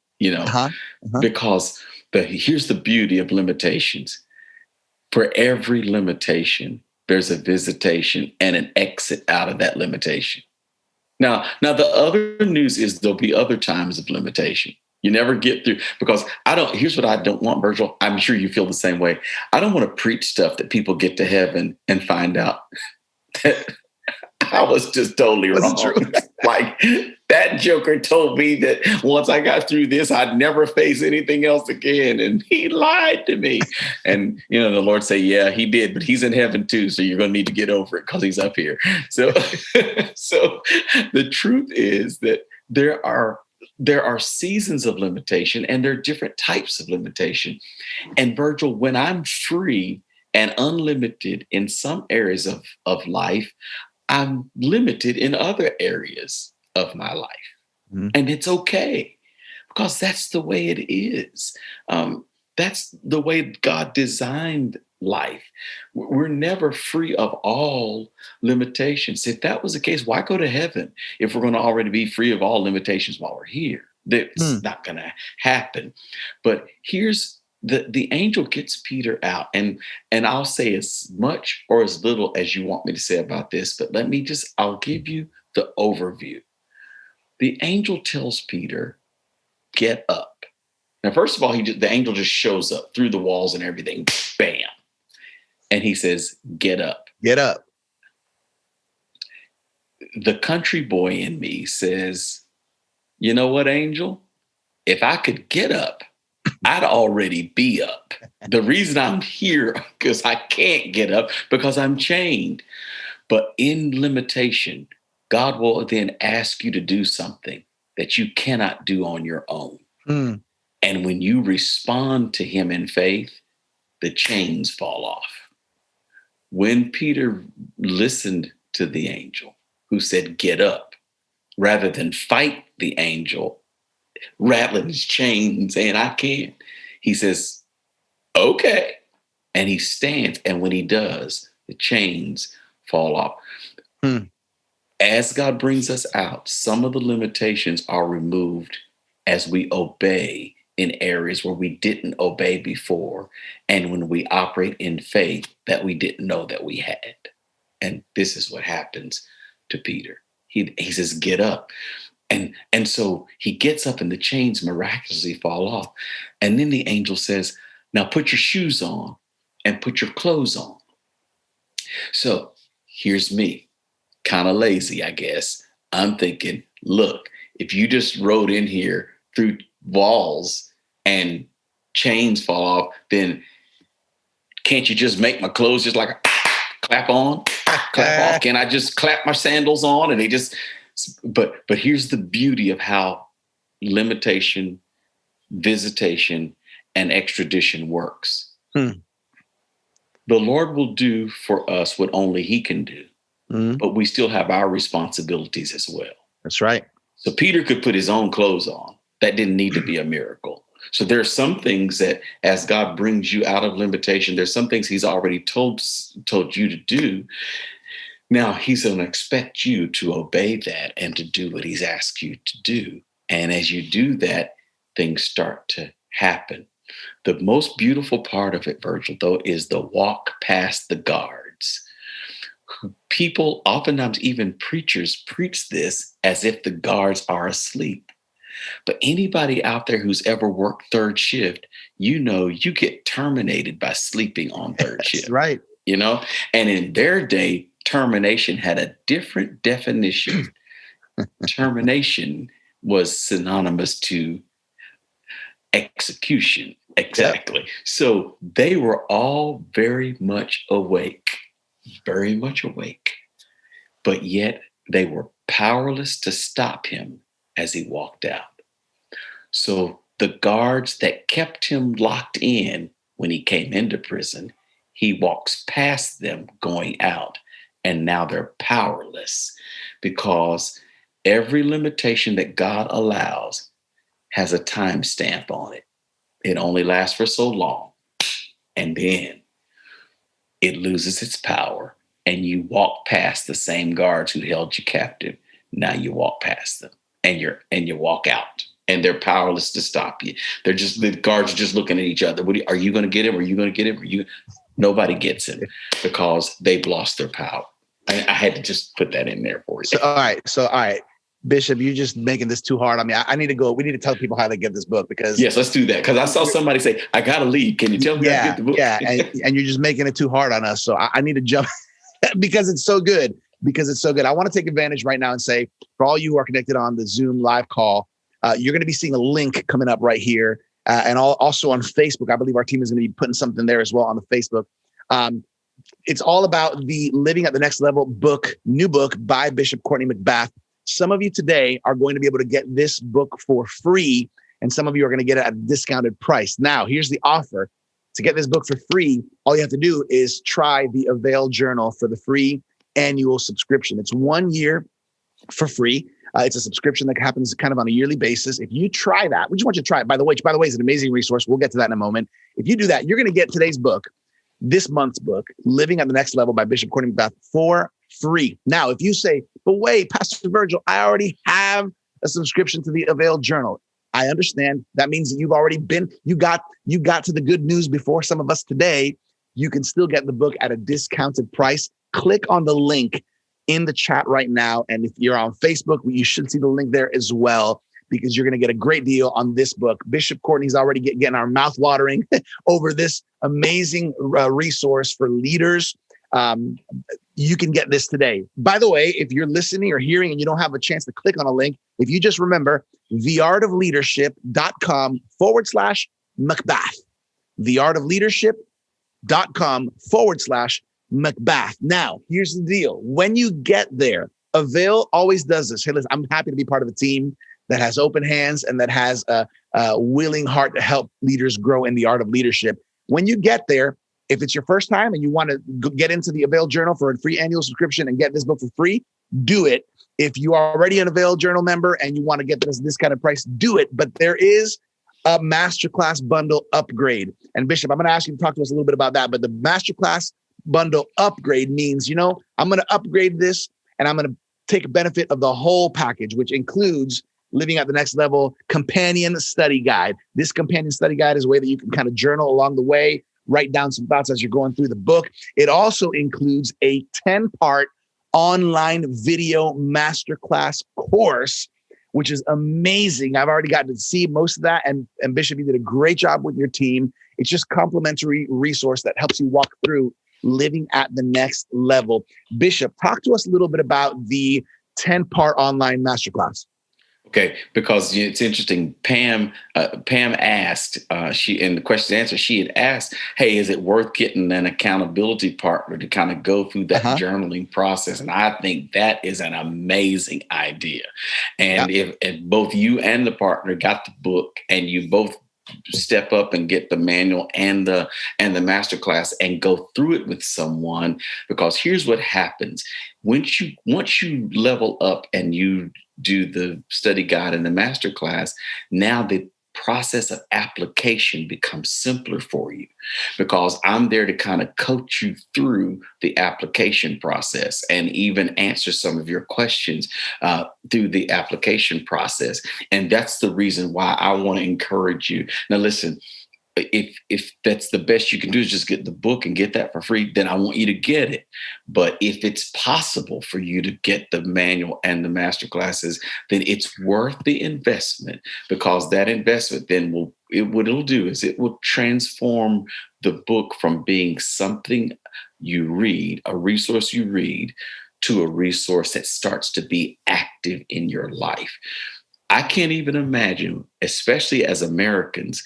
S2: because here's the beauty of limitations. For every limitation, there's a visitation and an exit out of that limitation. Now the other news is there'll be other times of limitation. You never get through, because here's what I don't want, Virgil. I'm sure you feel the same way. I don't want to preach stuff that people get to heaven and find out that I was just totally wrong. Like that joker told me that once I got through this, I'd never face anything else again. And he lied to me. And, the Lord say, yeah, he did, but he's in heaven too. So you're going to need to get over it because he's up here. So, so the truth is that there are seasons of limitation and there are different types of limitation. And Virgil, when I'm free and unlimited in some areas of life, I'm limited in other areas of my life. Mm-hmm. And it's okay, because that's the way it is. That's the way God designed life. We're never free of all limitations. If that was the case, why go to heaven if we're going to already be free of all limitations while we're here? That's not going to happen. But here's the angel gets Peter out, and I'll say as much or as little as you want me to say about this, but I'll give you the overview. The angel tells Peter, get up. Now, first of all, the angel just shows up through the walls and everything. Bam. And he says, get up.
S1: Get up.
S2: The country boy in me says, you know what, angel? If I could get up, I'd already be up. The reason I'm here, because I can't get up, because I'm chained. But in limitation, God will then ask you to do something that you cannot do on your own.
S1: Mm.
S2: And when you respond to him in faith, the chains fall off. When Peter listened to the angel who said, get up, rather than fight the angel, rattling his chain, saying, I can't, he says, okay. And he stands. And when he does, the chains fall off. As God brings us out, some of the limitations are removed as we obey in areas where we didn't obey before, and when we operate in faith that we didn't know that we had. And this is what happens to Peter. He says, get up. And so he gets up and the chains miraculously fall off. And then the angel says, now put your shoes on and put your clothes on. So here's me, kind of lazy, I guess. I'm thinking, look, if you just rode in here through walls and chains fall off, then can't you just make my clothes just like a clap on, clap off? Can I just clap my sandals on? And they just, but here's the beauty of how limitation, visitation, and extradition works. The Lord will do for us what only he can do, but we still have our responsibilities as well.
S1: That's right.
S2: So Peter could put his own clothes on. That didn't need to be a miracle. So there are some things that as God brings you out of limitation, there's some things he's already told you to do. Now he's going to expect you to obey that and to do what he's asked you to do. And as you do that, things start to happen. The most beautiful part of it, Virgil, though, is the walk past the guards. People, oftentimes even preachers, preach this as if the guards are asleep. But anybody out there who's ever worked third shift, you know you get terminated by sleeping on third shift.
S1: That's right.
S2: You know, and in their day, termination had a different definition. Termination was synonymous to execution. Exactly. Yep. So they were all very much awake, but yet they were powerless to stop him as he walked out. So the guards that kept him locked in when he came into prison, he walks past them going out, and now they're powerless because every limitation that God allows has a timestamp on it. It only lasts for so long, and then it loses its power, and you walk past the same guards who held you captive. Now you walk past them, and you walk out, and they're powerless to stop you. The guards are just looking at each other. Are you going to get him? Are you going to get him? Nobody gets him because they've lost their power. I had to just put that in there for you.
S1: All right. Bishop, you're just making this too hard. I mean, I need to go. We need to tell people how to get this book because
S2: yes, let's do that. Because I saw somebody say, I got to leave. Can you tell me how to get the book?
S1: Yeah. And you're just making it too hard on us. So I need to jump because it's so good. I want to take advantage right now and say, for all you who are connected on the Zoom live call, you're going to be seeing a link coming up right here. And also on Facebook. I believe our team is going to be putting something there as well on the Facebook. It's all about the Living at the Next Level book, new book by Bishop Courtney McBath. Some of you today are going to be able to get this book for free, and some of you are going to get it at a discounted price. Now, here's the offer. To get this book for free, all you have to do is try the Avail Journal for the free annual subscription. It's 1 year for free. It's a subscription that happens kind of on a yearly basis. If you try that, we just want you to try it. By the way, it's an amazing resource. We'll get to that in a moment. If you do that, you're going to get today's book, this month's book, Living at the Next Level by Bishop Courtney McBath, for free. Now, if you say, but wait, Pastor Virgil, I already have a subscription to the Avail Journal. I understand. That means that you've already you got to the good news before some of us today. You can still get the book at a discounted price. Click on the link in the chat right now. And if you're on Facebook, you should see the link there as well. because you're going to get a great deal on this book. Bishop Courtney's already getting our mouth watering over this amazing resource for leaders. You can get this today. By the way, if you're listening or hearing and you don't have a chance to click on a link, if you just remember theartofleadership.com/McBath, theartofleadership.com/McBath. Now, here's the deal. When you get there, Avail always does this. Hey, listen, I'm happy to be part of a team that has open hands and that has a willing heart to help leaders grow in the art of leadership. When you get there, if it's your first time and you want to get into the Avail Journal for a free annual subscription and get this book for free, do it. If you are already an Avail Journal member and you want to get this kind of price, do it. But there is a masterclass bundle upgrade. And Bishop, I'm going to ask you to talk to us a little bit about that. But the masterclass bundle upgrade means, I'm going to upgrade this and I'm going to take benefit of the whole package, which includes Living at the Next Level companion study guide. This companion study guide is a way that you can kind of journal along the way, write down some thoughts as you're going through the book. It also includes a 10-part online video masterclass course, which is amazing. I've already gotten to see most of that. And Bishop, you did a great job with your team. It's just complimentary resource that helps you walk through living at the next level. Bishop, talk to us a little bit about the 10-part online masterclass.
S2: Okay, because it's interesting. Pam asked, she in the question and answer, she had asked, "Hey, is it worth getting an accountability partner to kind of go through that journaling process?" And I think that is an amazing idea. And if both you and the partner got the book, and you both step up and get the manual and the masterclass and go through it with someone, because here's what happens. Once you level up and you do the study guide and the masterclass, now the process of application becomes simpler for you, because I'm there to kind of coach you through the application process and even answer some of your questions through the application process. And that's the reason why I want to encourage you. Now, listen, if that's the best you can do is just get the book and get that for free, then I want you to get it. But if it's possible for you to get the manual and the master classes, then it's worth the investment, because that investment then what it'll do is it will transform the book from being something you read, a resource you read, to a resource that starts to be active in your life. I can't even imagine, especially as Americans,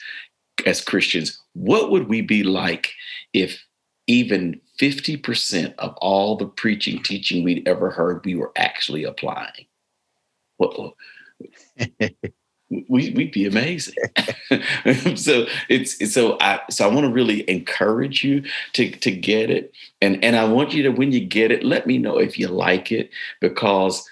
S2: as Christians, what would we be like if even 50% of all the preaching, teaching we'd ever heard, we were actually applying? Well, we'd be amazing. So I want to really encourage you to get it. And I want you to, when you get it, let me know if you like it, because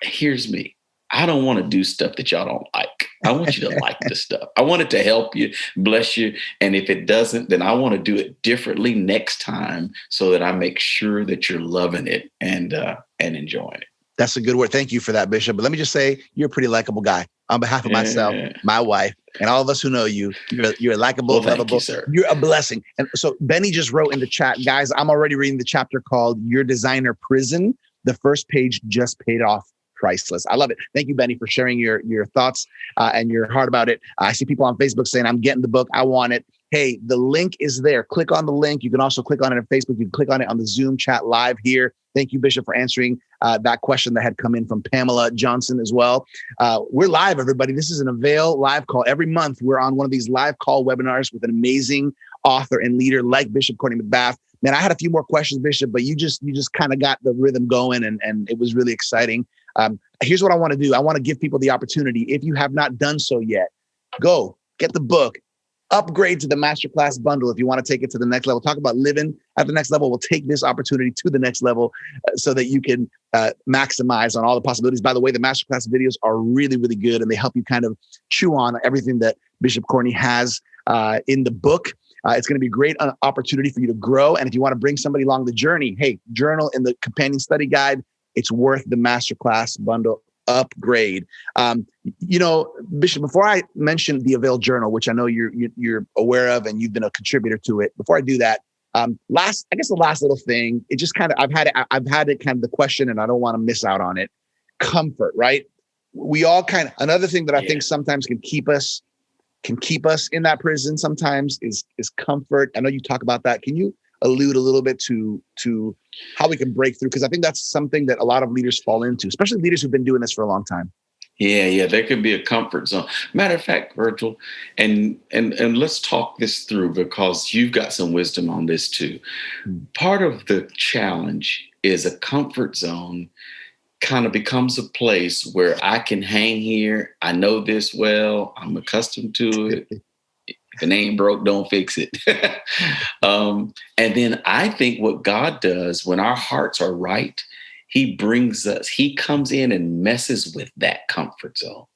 S2: here's me. I don't want to do stuff that y'all don't like. I want you to like the stuff. I want it to help you, bless you. And if it doesn't, then I want to do it differently next time, so that I make sure that you're loving it and enjoying it.
S1: That's a good word. Thank you for that, Bishop. But let me just say, you're a pretty likable guy. On behalf of myself, my wife, and all of us who know you, you're likable, lovable. You're a blessing. And so Benny just wrote in the chat, guys, I'm already reading the chapter called Your Designer Prison. The first page just paid off. Priceless. I love it. Thank you, Benny, for sharing your thoughts and your heart about it. I see people on Facebook saying, I'm getting the book. I want it. Hey, the link is there. Click on the link. You can also click on it on Facebook. You can click on it on the Zoom chat live here. Thank you, Bishop, for answering that question that had come in from Pamela Johnson as well. We're live, everybody. This is an Avail live call. Every month, we're on one of these live call webinars with an amazing author and leader like Bishop Courtney McBath. Man, I had a few more questions, Bishop, but you just kind of got the rhythm going, and it was really exciting. Here's what I want to do. I want to give people the opportunity. If you have not done so yet, go get the book, upgrade to the masterclass bundle. If you want to take it to the next level, talk about living at the next level. We'll take this opportunity to the next level so that you can maximize on all the possibilities. By the way, the masterclass videos are really, really good, and they help you kind of chew on everything that Bishop Courtney has in the book. It's going to be a great opportunity for you to grow. And if you want to bring somebody along the journey, hey, journal in the companion study guide. It's worth the masterclass bundle upgrade. Bishop, before I mention the Avail Journal, which I know you're aware of and you've been a contributor to it, before I do that, the last little thing, it just kind of, I've had it kind of the question, and I don't want to miss out on it. Comfort, right? we all another thing that I think sometimes can keep us in that prison sometimes is comfort. I know you talk about that. Can you allude a little bit to how we can break through? Because I think that's something that a lot of leaders fall into, especially leaders who've been doing this for a long time.
S2: Yeah, there could be a comfort zone. Matter of fact, Virgil, and let's talk this through because you've got some wisdom on this too. Part of the challenge is a comfort zone kind of becomes a place where I can hang here. I know this well. I'm accustomed to it. If it ain't broke, don't fix it. And then I think what God does when our hearts are right, he comes in and messes with that comfort zone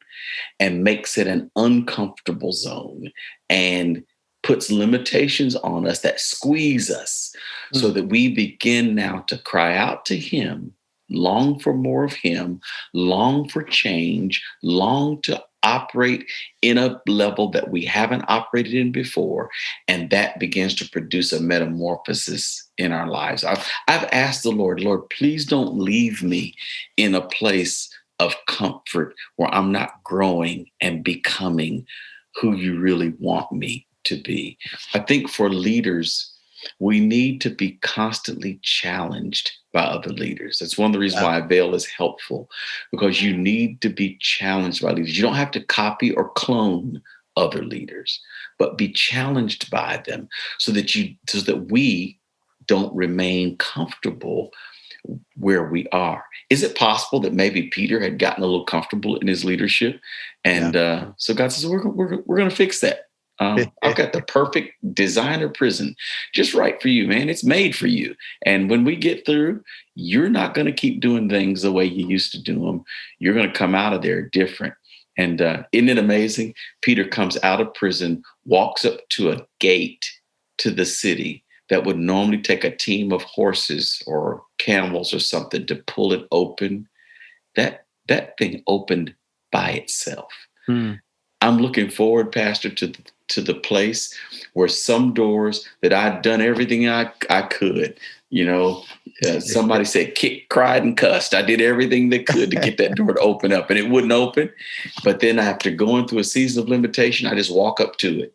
S2: and makes it an uncomfortable zone and puts limitations on us that squeeze us so that we begin now to cry out to him, long for more of him, long for change, long to operate in a level that we haven't operated in before. And that begins to produce a metamorphosis in our lives. I've asked the Lord, please don't leave me in a place of comfort where I'm not growing and becoming who you really want me to be. I think for leaders, we need to be constantly challenged by other leaders. That's one of the reasons why Avail is helpful, because you need to be challenged by leaders. You don't have to copy or clone other leaders, but be challenged by them so that we don't remain comfortable where we are. Is it possible that maybe Peter had gotten a little comfortable in his leadership? And so God says, we're going to fix that. I've got the perfect designer prison just right for you, man. It's made for you. And when we get through, you're not going to keep doing things the way you used to do them. You're going to come out of there different. And isn't it amazing? Peter comes out of prison, walks up to a gate to the city that would normally take a team of horses or camels or something to pull it open. That thing opened by itself. I'm looking forward, Pastor, to the place where some doors that I'd done everything I could, somebody said, kicked, cried, and cussed. I did everything they could to get that door to open up, and it wouldn't open. But then after going through a season of limitation, I just walk up to it,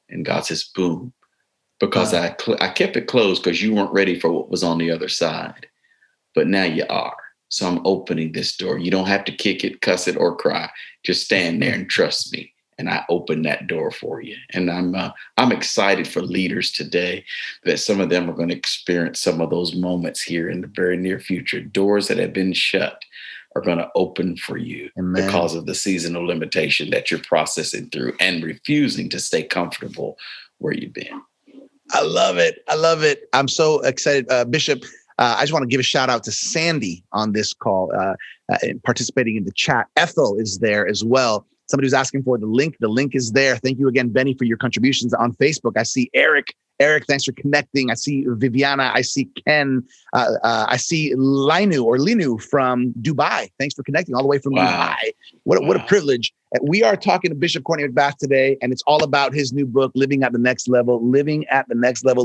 S2: and God says, boom, because I kept it closed because you weren't ready for what was on the other side. But now you are. So I'm opening this door. You don't have to kick it, cuss it, or cry. Just stand there and trust me. And I open that door for you. And I'm excited for leaders today that some of them are going to experience some of those moments here in the very near future. Doors that have been shut are going to open for you. Amen. Because of the season of limitation that you're processing through and refusing to stay comfortable where you've been.
S1: I love it. I'm so excited. Bishop, I just want to give a shout out to Sandy on this call, participating in the chat. Ethel is there as well. Somebody who's asking for the link. The link is there. Thank you again, Benny, for your contributions on Facebook. I see Eric. Eric, thanks for connecting. I see Viviana. I see Ken. I see Linu from Dubai. Thanks for connecting all the way from Dubai. What a privilege. We are talking to Bishop Courtney McBath today, and it's all about his new book, Living at the Next Level,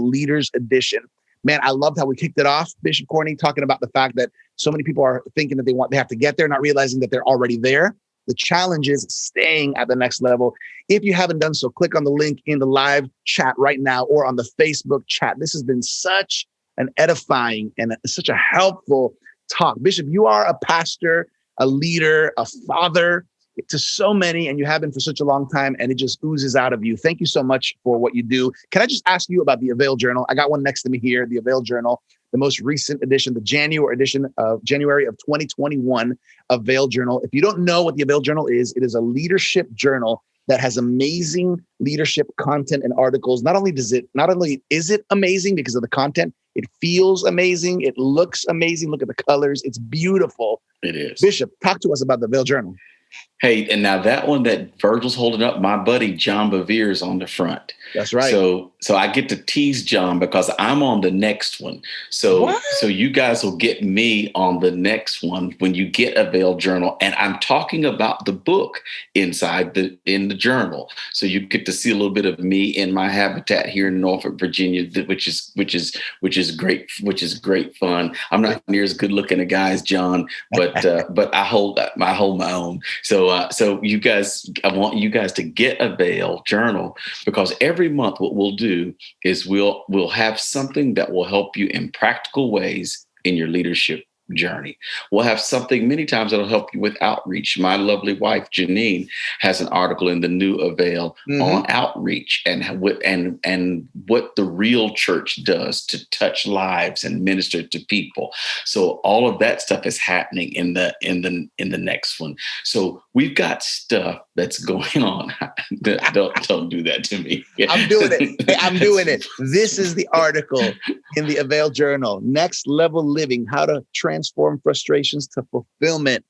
S1: Leaders Edition. Man, I loved how we kicked it off, Bishop Courtney, talking about the fact that so many people are thinking that they have to get there, not realizing that they're already there. The challenge is staying at the next level. If you haven't done so, click on the link in the live chat right now or on the Facebook chat. This has been such an edifying and such a helpful talk. Bishop, you are a pastor, a leader, a father to so many, and you have been for such a long time, and it just oozes out of you. Thank you so much for what you do. Can I just ask you about the Avail Journal? I got one next to me here, the Avail Journal, the most recent edition, the January edition of January of 2021 Avail Journal. If you don't know what the Avail Journal is, it is a leadership journal that has amazing leadership content and articles. Not only is it amazing because of the content, it feels amazing. It looks amazing. Look at the colors. It's beautiful.
S2: It is.
S1: Bishop, talk to us about the Avail Journal.
S2: Hey, and now that one that Virgil's holding up, my buddy John Bevere's on the front.
S1: That's right.
S2: So So I get to tease John because I'm on the next one. So
S1: What?
S2: so you guys will get me on the next one when you get a Veil journal. And I'm talking about the book in the journal. So you get to see a little bit of me in my habitat here in Norfolk, Virginia, which is great fun. I'm not near as good looking a guy as John, but I hold my own. So you guys, I want you guys to get a Veil journal, because every month what we'll do is we'll have something that will help you in practical ways in your leadership journey. We'll have something many times that'll help you with outreach. My lovely wife Janine has an article in the New Avail on outreach and what the real church does to touch lives and minister to people. So all of that stuff is happening in the next one. So we've got stuff that's going on. Don't do that to me.
S1: I'm doing it. Hey, I'm doing it. This is the article in the Avail Journal, Next Level Living, How to Transform Frustrations to Fulfillment.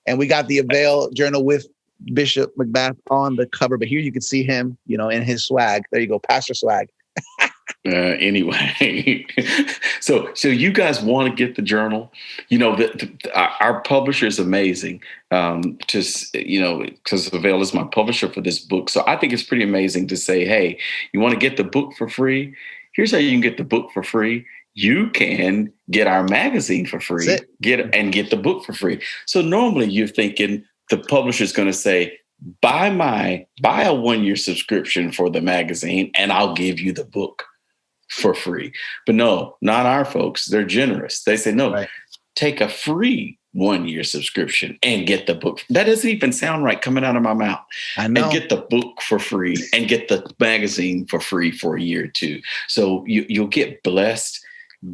S1: And we got the Avail Journal with Bishop McBath on the cover, but here you can see him, in his swag. There you go, Pastor swag.
S2: Anyway, so you guys want to get the journal? Our publisher is amazing. Because Avail is my publisher for this book, so I think it's pretty amazing to say, hey, you want to get the book for free? Here's how you can get the book for free. You can get our magazine for free. Get the book for free. So normally you're thinking the publisher's going to say, buy a 1-year subscription for the magazine, and I'll give you the book for free. But no, not our folks. They're generous. They say, no, right. Take a free 1-year subscription and get the book. That doesn't even sound right coming out of my mouth.
S1: I know.
S2: And get the book for free and get the magazine for free for a year or two. So you'll get blessed,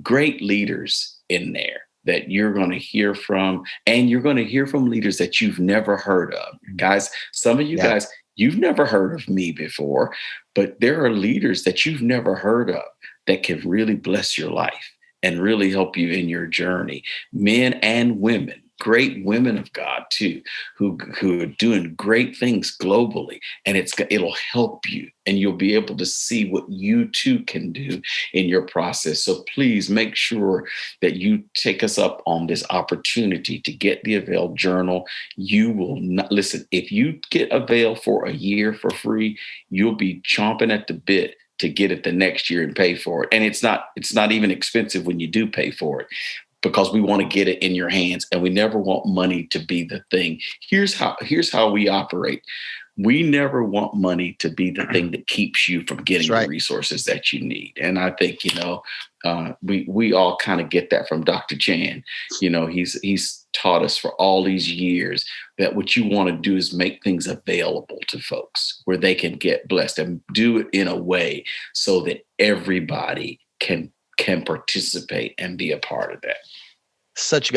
S2: great leaders in there that you're going to hear from, and you're going to hear from leaders that you've never heard of. Guys, some of you guys, you've never heard of me before, but there are leaders that you've never heard of that can really bless your life and really help you in your journey. Men and women, great women of God too, who are doing great things globally, and it'll help you, and you'll be able to see what you too can do in your process. So please make sure that you take us up on this opportunity to get the Avail Journal. You will not listen. If you get Avail for a year for free, you'll be chomping at the bit to get it the next year and pay for it. And it's not even expensive when you do pay for it, because we want to get it in your hands, and we never want money to be the thing. Here's how we operate. We never want money to be the thing that keeps you from getting the resources that you need. And I think, we all kind of get that from Dr. Chan. He's taught us for all these years that what you want to do is make things available to folks where they can get blessed, and do it in a way so that everybody can participate and be a part of that.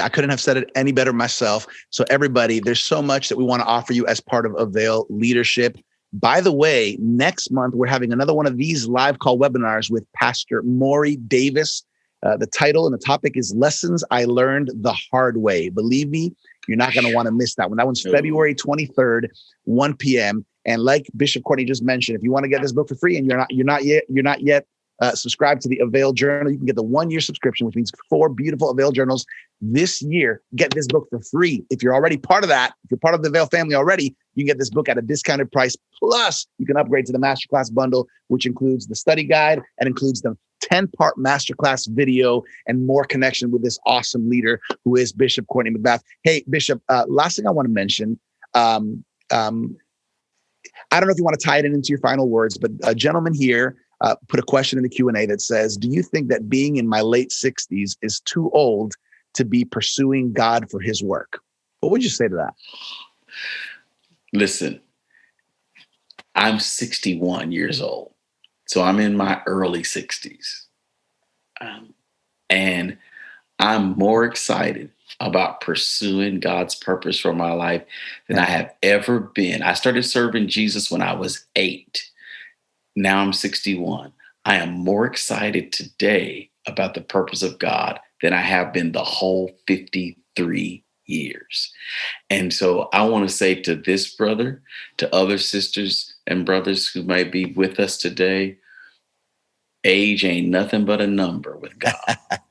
S1: I couldn't have said it any better myself. So everybody, there's so much that we want to offer you as part of Avail Leadership. By the way, next month, we're having another one of these live call webinars with Pastor Maury Davis. The title and the topic is Lessons I Learned the Hard Way. Believe me, you're not going to want to miss that one. That one's February 23rd, 1 p.m. And like Bishop Courtney just mentioned, if you want to get this book for free and you're not yet subscribe to the Avail Journal, you can get the 1-year subscription, which means 4 beautiful Avail journals this year. Get this book for free. If you're already part of that, if you're part of the Avail family already, you can get this book at a discounted price. Plus, you can upgrade to the Masterclass bundle, which includes the study guide and includes the 10-part Masterclass video and more connection with this awesome leader who is Bishop Courtney McBath. Hey, Bishop, last thing I want to mention, I don't know if you want to tie it into your final words, but a gentleman here put a question in the Q&A that says, do you think that being in my late 60s is too old to be pursuing God for his work? What would you say to that?
S2: Listen, I'm 61 years old, so I'm in my early 60s. And I'm more excited about pursuing God's purpose for my life than I have ever been. I started serving Jesus when I was 8. Now I'm 61. I am more excited today about the purpose of God than I have been the whole 53 years. And so I want to say to this brother, to other sisters and brothers who might be with us today, Age ain't nothing but a number with God.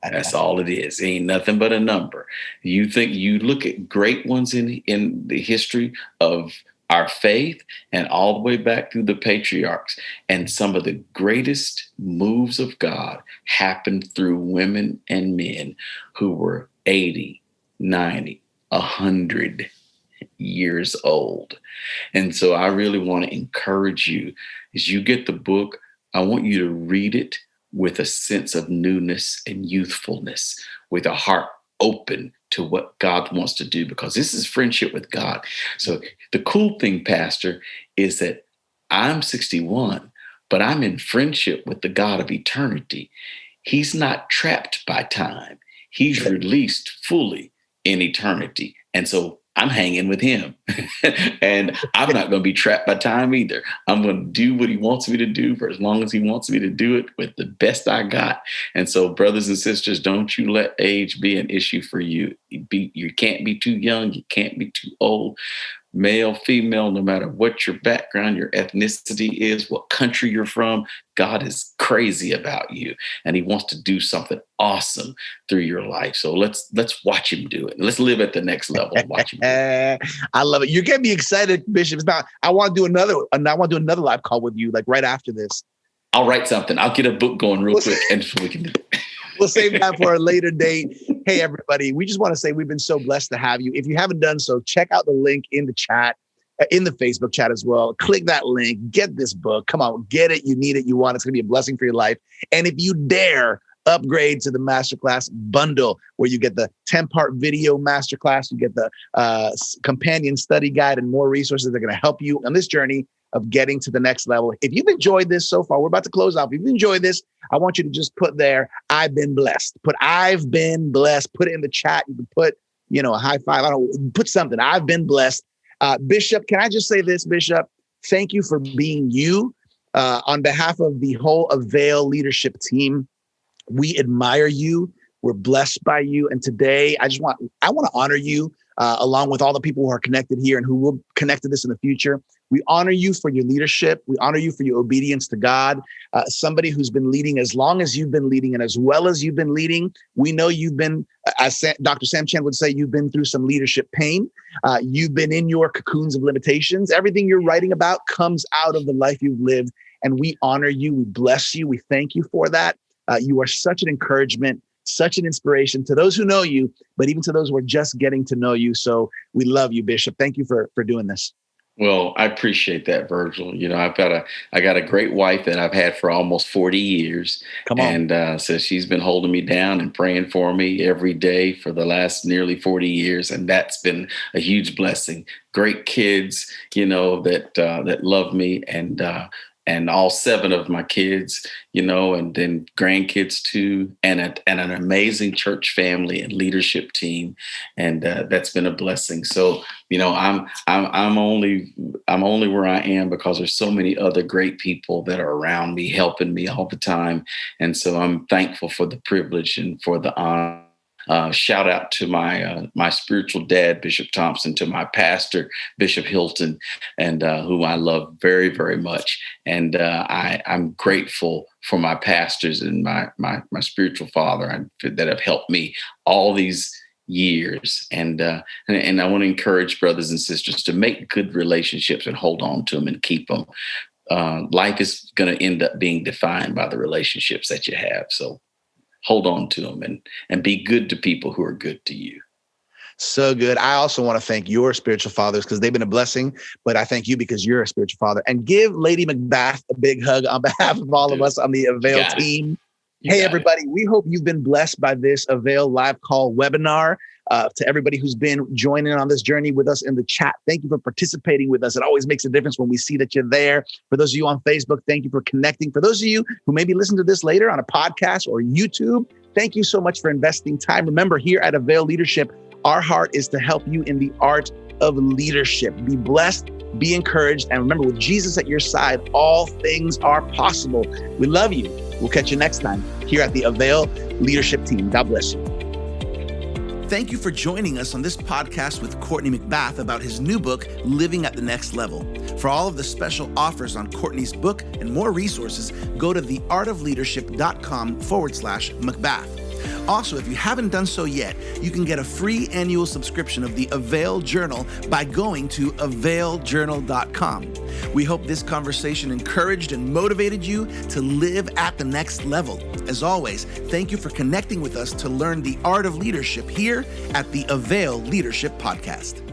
S2: That's all it is. It ain't nothing but a number. You look at great ones in the history of our faith and all the way back through the patriarchs. And some of the greatest moves of God happened through women and men who were 80, 90, 100 years old. And so I really want to encourage you as you get the book, I want you to read it with a sense of newness and youthfulness, with a heart open to what God wants to do, because this is friendship with God. So the cool thing, Pastor, is that I'm 61, but I'm in friendship with the God of eternity. He's not trapped by time. He's released fully in eternity. And so I'm hanging with him and I'm not going to be trapped by time either. I'm going to do what he wants me to do for as long as he wants me to do it with the best I got. And so, brothers and sisters, don't you let age be an issue for you. You can't be too young. You can't be too old. Male, female, no matter what your background, your ethnicity is, what country you're from, God is crazy about you. And he wants to do something awesome through your life. So let's watch him do it. Let's live at the next level and watch him do it.
S1: I love it. You're getting me excited, Bishop. I want to do another live call with you, like right after this.
S2: I'll write something. I'll get a book going real quick and so we can do it.
S1: We'll save that for a later date. Hey, everybody, we just want to say we've been so blessed to have you. If you haven't done so, check out the link in the chat, in the Facebook chat as well. Click that link, get this book. Come on, get it. You need it. You want it. It's going to be a blessing for your life. And if you dare upgrade to the masterclass bundle, where you get the 10-part video masterclass, you get the companion study guide and more resources that are going to help you on this journey of getting to the next level. If you've enjoyed this so far, we're about to close out. If you've enjoyed this, I want you to just put there, I've been blessed. Put I've been blessed. Put it in the chat. You can put, a high five. I don't know, put something. I've been blessed. Bishop, can I just say this, Bishop? Thank you for being you. On behalf of the whole Avail leadership team, we admire you. We're blessed by you. And today, I want to honor you along with all the people who are connected here and who will connect to this in the future. We honor you for your leadership. We honor you for your obedience to God. Somebody who's been leading as long as you've been leading and as well as you've been leading. We know you've been, as Dr. Sam Chen would say, you've been through some leadership pain. You've been in your cocoons of limitations. Everything you're writing about comes out of the life you've lived. And we honor you. We bless you. We thank you for that. You are such an encouragement, such an inspiration to those who know you, but even to those who are just getting to know you. So we love you, Bishop. Thank you for doing this.
S2: Well, I appreciate that, Virgil. I got a great wife that I've had for almost 40 years.
S1: Come on.
S2: And so she's been holding me down and praying for me every day for the last nearly 40 years. And that's been a huge blessing. Great kids, that love me, and all 7 of my kids, and then grandkids too, and an amazing church family and leadership team, and that's been a blessing. So, I'm only where I am because there's so many other great people that are around me, helping me all the time, and so I'm thankful for the privilege and for the honor. Shout out to my spiritual dad, Bishop Thompson, to my pastor, Bishop Hilton, and whom I love very, very much. And I'm grateful for my pastors and my spiritual father that have helped me all these years. And I want to encourage brothers and sisters to make good relationships and hold on to them and keep them. Life is going to end up being defined by the relationships that you have. So hold on to them and be good to people who are good to you.
S1: So good. I also want to thank your spiritual fathers because they've been a blessing, but I thank you because you're a spiritual father. And give Lady McBath a big hug on behalf of all of us on the Avail team. Hey, everybody, we hope you've been blessed by this Avail live call webinar. To everybody who's been joining on this journey with us in the chat, thank you for participating with us. It always makes a difference when we see that you're there. For those of you on Facebook, thank you for connecting. For those of you who maybe listen to this later on a podcast or YouTube, thank you so much for investing time. Remember, here at Avail Leadership, our heart is to help you in the art of leadership. Be blessed, be encouraged, and remember, with Jesus at your side, all things are possible. We love you. We'll catch you next time here at the Avail Leadership Team. God bless you. Thank you for joining us on this podcast with Courtney McBath about his new book, Living at the Next Level. For all of the special offers on Courtney's book and more resources, go to theartofleadership.com/McBath. Also, if you haven't done so yet, you can get a free annual subscription of the Avail Journal by going to availjournal.com. We hope this conversation encouraged and motivated you to live at the next level. As always, thank you for connecting with us to learn the art of leadership here at the Avail Leadership Podcast.